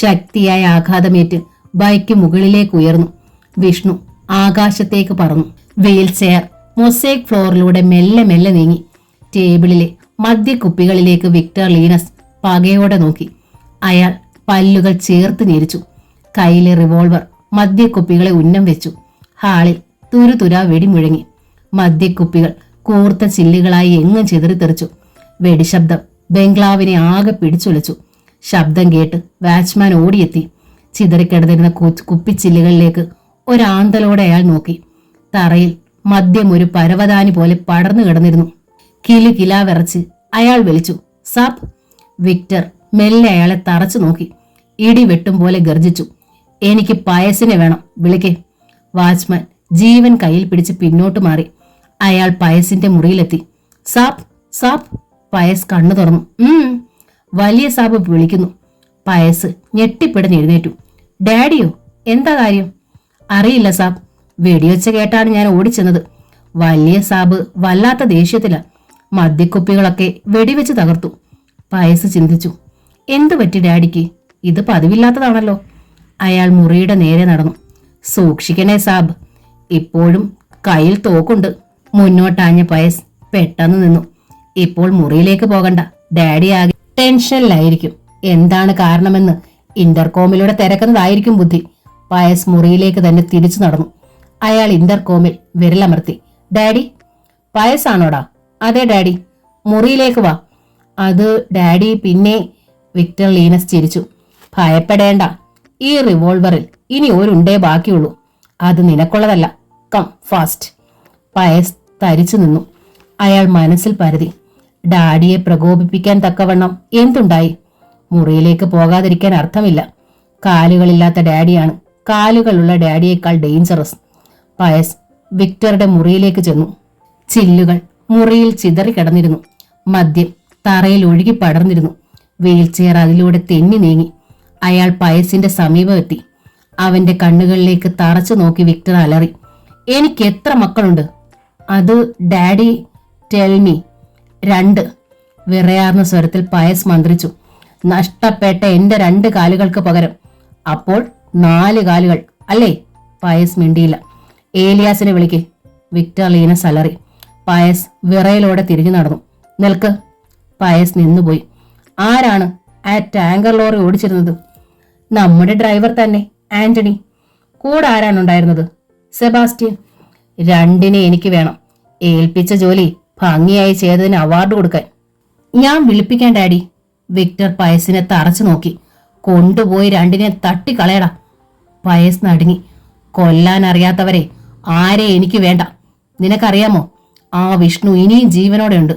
B: ശക്തിയായ ആഘാതമേറ്റ് ബൈക്ക് മുകളിലേക്ക് ഉയർന്നു. വിഷ്ണു ആകാശത്തേക്ക് പറന്നു. വീൽ ചെയർ മൊസൈക് ഫ്ലോറിലൂടെ മെല്ലെ മെല്ലെ നീങ്ങി. ടേബിളിലെ മദ്യക്കുപ്പികളിലേക്ക് വിക്ടർ ലീനസ് പകയോടെ നോക്കി. അയാൾ പല്ലുകൾ ചേർത്ത് ഞെരിച്ചു. കയ്യിലെ റിവോൾവർ മദ്യക്കുപ്പികളെ ഉന്നം വെച്ചു. ഹാളിൽ തുരുതുരാ വെടിമുഴങ്ങി. മദ്യക്കുപ്പികൾ കൂർത്ത ചില്ലുകളായി എങ്ങും ചിതറിത്തെറിച്ചു. വെടിശബ്ദം ബംഗ്ലാവിനെ ആകെ പിടിച്ചുലച്ചു. ശബ്ദം കേട്ട് വാച്ച്മാൻ ഓടിയെത്തി. ചിതറിക്കിടന്നിരുന്ന കുപ്പിച്ചില്ലുകളിലേക്ക് ഒരാന്തലോടെ അയാൾ നോക്കി. തറയിൽ മദ്യം ഒരു പരവതാനി പോലെ പടർന്നു കിടന്നിരുന്നു. കിലു കിലാ വിറച്ച് അയാൾ വിളിച്ചു, സാബ്. വിക്ടർ മെല്ലെ അയാളെ തറച്ചു നോക്കി. ഇടി വെട്ടും പോലെ ഗർജിച്ചു, എനിക്ക് പയസിനെ വേണം, വിളിക്കേ. വാച്ച്മാൻ ജീവൻ കയ്യിൽ പിടിച്ച് പിന്നോട്ട് മാറി. അയാൾ പയസിന്റെ മുറിയിലെത്തി. സാബ് സാബ്. പയസ് കണ്ണു തുറന്നു. വലിയ സാബ് വിളിക്കുന്നു. പയസ് ഞെട്ടിപ്പിടഞ്ഞ് എഴുന്നേറ്റു. ഡാഡിയോ? എന്താ കാര്യം? അറിയില്ല സാബ്. വെടിവെച്ച കേട്ടാണ് ഞാൻ ഓടിച്ചെന്നത്. വലിയ സാബ് വല്ലാത്ത ദേഷ്യത്തില. മദ്യക്കുപ്പികളൊക്കെ വെടിവെച്ച് തകർത്തു. പയസ് ചിന്തിച്ചു. എന്തു പറ്റി ഡാഡിക്ക്? ഇത് പതിവില്ലാത്തതാണല്ലോ. അയാൾ മുറിയുടെ നേരെ നടന്നു. സൂക്ഷിക്കണേ സാബ്, ഇപ്പോഴും കയ്യിൽ തോക്കുണ്ട്. മുന്നോട്ടാഞ്ഞ പയസ് പെട്ടെന്ന് നിന്നു. ഇപ്പോൾ മുറിയിലേക്ക് പോകണ്ട. ഡാഡി ആകെ ടെൻഷനിലായിരിക്കും. എന്താണ് കാരണമെന്ന് ഇന്റർകോമിലൂടെ തിരക്കുന്നതായിരിക്കും ബുദ്ധി. പയസ് മുറിയിലേക്ക് തന്നെ തിരിച്ചു നടന്നു. അയാൾ ഇന്റർകോമിൽ വിരലമർത്തി. ഡാഡി? പയസാണോടാ? അതെ ഡാഡി. മുറിയിലേക്ക് വാ. അത് ഡാഡി. പിന്നെ വിക്ടർ ലീനസ് ചിരിച്ചു. ഭയപ്പെടേണ്ട, ഈ റിവോൾവറിൽ ഇനി ഒരുണ്ടേ ബാക്കിയുള്ളൂ. അത് നിനക്കുള്ളതല്ല. Come fast. പയസ് തരിച്ചു നിന്നു. അയാൾ മനസ്സിൽ പരതി. ഡാഡിയെ പ്രകോപിപ്പിക്കാൻ തക്കവണ്ണം എന്തുണ്ടായി? മുറിയിലേക്ക് പോകാതിരിക്കാൻ അർത്ഥമില്ല. കാലുകളില്ലാത്ത ഡാഡിയാണ് കാലുകളുള്ള ഡാഡിയേക്കാൾ ഡേഞ്ചറസ്. പയസ് വിക്ടറുടെ മുറിയിലേക്ക് ചെന്നു. ചില്ലുകൾ മുറിയിൽ ചിതറിക്കിടന്നിരുന്നു. മദ്യം തറയിൽ ഒഴുകി പടർന്നിരുന്നു. വീൽചെയർ അതിലൂടെ തെന്നി നീങ്ങി. അയാൾ പയസിന്റെ സമീപമെത്തി. അവന്റെ കണ്ണുകളിലേക്ക് തറച്ചു നോക്കി വിക്ടർ അലറി. എനിക്ക് എത്ര മക്കളുണ്ട്? അത് ഡാഡി ടെൽമി. 2. വിറയാർന്ന സ്വരത്തിൽ പയസ് മന്ത്രിച്ചു. നഷ്ടപ്പെട്ട എന്റെ 2 കാലുകൾക്ക് പകരം അപ്പോൾ 4 കാലുകൾ അല്ലേ? പയസ് മിണ്ടിയില്ല. ഏലിയാസിനെ വിളിക്ക്. വിക്ടർ ലീനസ് അലറി. പയസ് വിറയലോടെ തിരിഞ്ഞു നടന്നു. നിൽക്ക്. പയസ് നിന്നുപോയി. ആരാണ് ആ ടാങ്കർ ലോറി ഓടിച്ചിരുന്നത്? നമ്മുടെ ഡ്രൈവർ തന്നെ, ആന്റണി. കൂടെ ആരാണുണ്ടായിരുന്നത്? സെബാസ്റ്റ്യൻ. 2 എനിക്ക് വേണം. ഏൽപ്പിച്ച ജോലി ഭംഗിയായി ചെയ്തതിന് അവാർഡ് കൊടുക്കാൻ. ഞാൻ വിളിപ്പിക്കാൻ ഡാഡി. വിക്ടർ പയസിനെ തറച്ചു നോക്കി. കൊണ്ടുപോയി 2 തട്ടിക്കളയടാ. പയസ് നടുങ്ങി. കൊല്ലാൻ അറിയാത്തവരെ ആരെ എനിക്ക് വേണ്ട. നിനക്കറിയാമോ, ആ വിഷ്ണു ഇനിയും ജീവനോടെ ഉണ്ട്.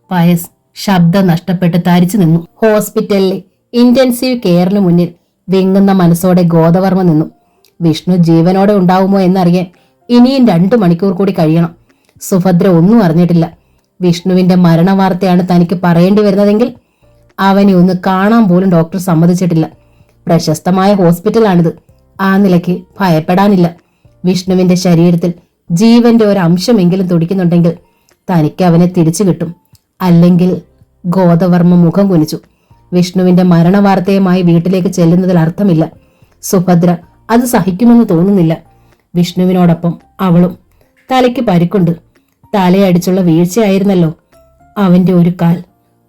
B: പയസ് ശബ്ദം നഷ്ടപ്പെട്ട് തരിച്ചു നിന്നു. ഹോസ്പിറ്റലിലെ ഇന്റൻസീവ് കെയറിന് മുന്നിൽ വിങ്ങുന്ന മനസ്സോടെ ഗോദവർമ്മ നിന്നു. വിഷ്ണു ജീവനോടെ ഉണ്ടാവുമോ എന്നറിയാൻ ഇനിയും 2 മണിക്കൂർ കൂടി കഴിയണം. സുഭദ്ര ഒന്നും അറിഞ്ഞിട്ടില്ല. വിഷ്ണുവിന്റെ മരണവാർത്തയാണ് തനിക്ക് പറയേണ്ടി വരുന്നതെങ്കിൽ അവനെ ഒന്ന് കാണാൻ പോലും ഡോക്ടർ സമ്മതിച്ചിട്ടില്ല. പ്രശസ്തമായ ഹോസ്പിറ്റലാണിത്. ആ നിലയ്ക്ക് ഭയപ്പെടാനില്ല. വിഷ്ണുവിന്റെ ശരീരത്തിൽ ജീവന്റെ ഒരു അംശമെങ്കിലും തുടിക്കുന്നുണ്ടെങ്കിൽ തനിക്ക് അവനെ തിരിച്ചു കിട്ടും. അല്ലെങ്കിൽ ഗോദവർമ്മ മുഖം കുനിച്ചു. വിഷ്ണുവിന്റെ മരണവാർത്തയുമായി വീട്ടിലേക്ക് ചെല്ലുന്നതിൽ അർത്ഥമില്ല. സുഭദ്ര അത് സഹിക്കുമെന്ന് തോന്നുന്നില്ല. വിഷ്ണുവിനോടൊപ്പം അവളും. തലയ്ക്ക് പരിക്കുണ്ട്. തലയടിച്ചുള്ള വീഴ്ചയായിരുന്നല്ലോ. അവന്റെ ഒരു കാൽ.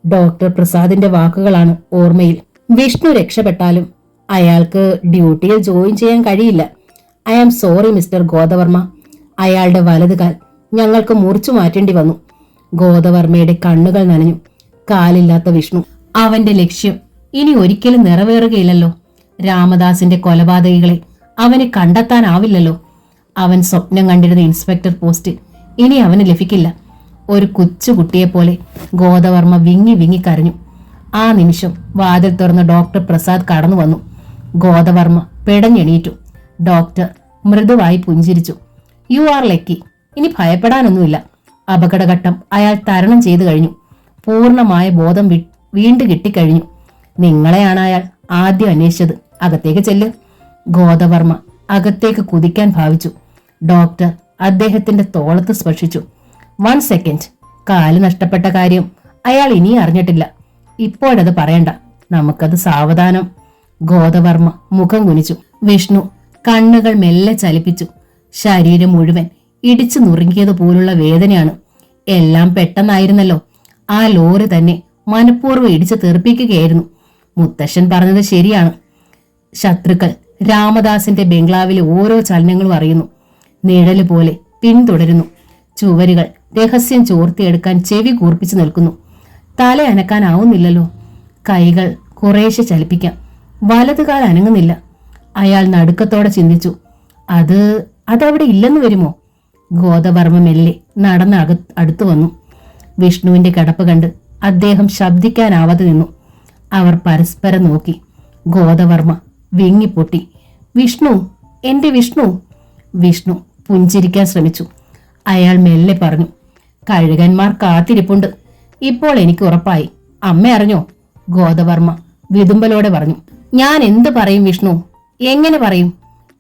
B: ഡോക്ടർ പ്രസാദിന്റെ വാക്കുകളാണ് ഓർമ്മയിൽ. വിഷ്ണു രക്ഷപ്പെട്ടാലും അയാൾക്ക് ഡ്യൂട്ടിയിൽ ജോയിൻ ചെയ്യാൻ കഴിയില്ല. I am sorry Mister Godavarma. അയാളുടെ വലതുകാൽ ഞങ്ങൾക്ക് മുറിച്ചു മാറ്റേണ്ടി വന്നു. ഗോദവർമ്മയുടെ കണ്ണുകൾ നനഞ്ഞു. കാലില്ലാത്ത വിഷ്ണു. അവന്റെ ലക്ഷ്യം ഇനി ഒരിക്കലും നിറവേറുകയില്ലല്ലോ. രാമദാസിന്റെ കൊലപാതകികളെ അവന് കണ്ടെത്താനാവില്ലല്ലോ. അവൻ സ്വപ്നം കണ്ടിരുന്ന ഇൻസ്പെക്ടർ പോസ്റ്റ് ഇനി അവന് ലഭിക്കില്ല. ഒരു കൊച്ചുകുട്ടിയെപ്പോലെ ഗോദവർമ്മ വിങ്ങി വിങ്ങി കരഞ്ഞു. ആ നിമിഷം വാതിൽ തുറന്ന് ഡോക്ടർ പ്രസാദ് കടന്നു വന്നു. ഗോദവർമ്മ പിടഞ്ഞെണീറ്റു. ഡോക്ടർ മൃദുവായി പുഞ്ചിരിച്ചു. You are lucky. ഇനി ഭയപ്പെടാനൊന്നുമില്ല. അപകടഘട്ടം അയാൾ തരണം ചെയ്തു കഴിഞ്ഞു. പൂർണ്ണമായ ബോധം വീണ്ടും കിട്ടിക്കഴിഞ്ഞു. നിങ്ങളെയാണ് അയാൾ ആദ്യം അന്വേഷിച്ചത്. അകത്തേക്ക് ചെല്ല്. ഗോദവർമ്മ അകത്തേക്ക് കുതിക്കാൻ ഭാവിച്ചു. ഡോക്ടർ അദ്ദേഹത്തിന്റെ തോളത്ത് സ്പർശിച്ചു. 1 സെക്കൻഡ്. കാല് നഷ്ടപ്പെട്ട കാര്യം അയാൾ ഇനിയും അറിഞ്ഞിട്ടില്ല. ഇപ്പോഴത് പറയണ്ട. നമുക്കത് സാവധാനം. ഗോദവർമ്മ മുഖം കുനിച്ചു. വിഷ്ണു കണ്ണുകൾ മെല്ലെ ചലിപ്പിച്ചു. ശരീരം മുഴുവൻ ഇടിച്ചു നുറുങ്ങിയതുപോലുള്ള വേദനയാണ്. എല്ലാം പെട്ടെന്നായിരുന്നല്ലോ. ആ ലോറി തന്നെ മനഃപൂർവ്വം ഇടിച്ചു തെറിപ്പിക്കുകയായിരുന്നു. മുത്തശ്ശൻ പറഞ്ഞത് ശരിയാണ്. ശത്രുക്കൾ രാമദാസിന്റെ ബംഗ്ലാവിലെ ഓരോ ചലനങ്ങളും അറിയുന്നു. നിഴല് പോലെ പിന്തുടരുന്നു. ചുവരുകൾ രഹസ്യം ചോർത്തിയെടുക്കാൻ ചെവി കൂർപ്പിച്ചു നിൽക്കുന്നു. തല അനക്കാനാവുന്നില്ലല്ലോ. കൈകൾ കുറേശ്ശെ ചലിപ്പിക്കാം. വലതുകാൽ അനങ്ങുന്നില്ല. അയാൾ നടുക്കത്തോടെ ചിന്തിച്ചു. അതവിടെ ഇല്ലെന്ന് വരുമോ? ഗോദവർമ്മ മെല്ലെ നടന്ന് അടുത്തു വന്നു. വിഷ്ണുവിന്റെ കിടപ്പ് കണ്ട് അദ്ദേഹം ശബ്ദിക്കാനാവാതെ നിന്നു. അവർ പരസ്പരം നോക്കി. ഗോദവർമ്മ വിങ്ങിപ്പൊട്ടി. വിഷ്ണു, എന്റെ വിഷ്ണു. വിഷ്ണു പുഞ്ചിരിക്കാൻ ശ്രമിച്ചു. അയാൾ മെല്ലെ പറഞ്ഞു. കഴുകന്മാർ കാത്തിരിപ്പുണ്ട്. ഇപ്പോൾ എനിക്ക് ഉറപ്പായി. അമ്മ അറിഞ്ഞോ? ഗോദവർമ്മ വിതുമ്പലോടെ പറഞ്ഞു. ഞാൻ എന്ത് പറയും വിഷ്ണു? എങ്ങനെ പറയും?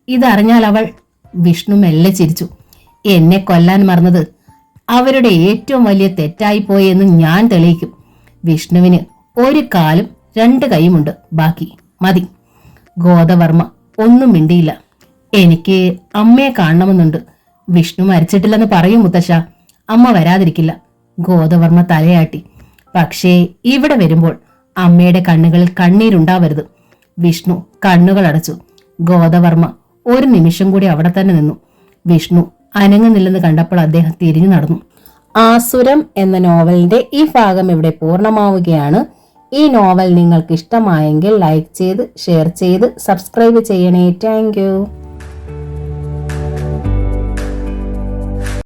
B: ഇതറിഞ്ഞാൽ അവൾ... വിഷ്ണു മെല്ലെ ചിരിച്ചു. എന്നെ കൊല്ലാൻ മറന്നത് അവരുടെ ഏറ്റവും വലിയ തെറ്റായിപ്പോയെന്ന് ഞാൻ തെളിയിക്കും. വിഷ്ണുവിന് ഒരു കാലും 2 കൈയുമുണ്ട്. ബാക്കി മതി. ഗോദവർമ്മ ഒന്നും മിണ്ടിയില്ല. എനിക്ക് അമ്മയെ കാണണമെന്നുണ്ട്. വിഷ്ണു മരിച്ചിട്ടില്ലെന്ന് പറയും മുത്തശ്ശ. അമ്മ വരാതിരിക്കില്ല. ഗോദവർമ്മ തലയാട്ടി. പക്ഷേ ഇവിടെ വരുമ്പോൾ അമ്മയുടെ കണ്ണുകളിൽ കണ്ണീരുണ്ടാവരുത്. വിഷ്ണു കണ്ണുകൾ അടച്ചു. ഗോദവർമ്മ ഒരു നിമിഷം കൂടി അവിടെ തന്നെ നിന്നു. വിഷ്ണു അനങ്ങുന്നില്ലെന്ന് കണ്ടപ്പോൾ അദ്ദേഹം തിരിഞ്ഞു നടന്നു.
A: ആസുരം എന്ന നോവലിന്റെ ഈ ഭാഗം ഇവിടെ പൂർണ്ണമാവുകയാണ്. ഈ നോവൽ നിങ്ങൾക്ക് ഇഷ്ടമായെങ്കിൽ ലൈക്ക് ചെയ്ത്, ഷെയർ ചെയ്ത്, സബ്സ്ക്രൈബ് ചെയ്യണേ. താങ്ക്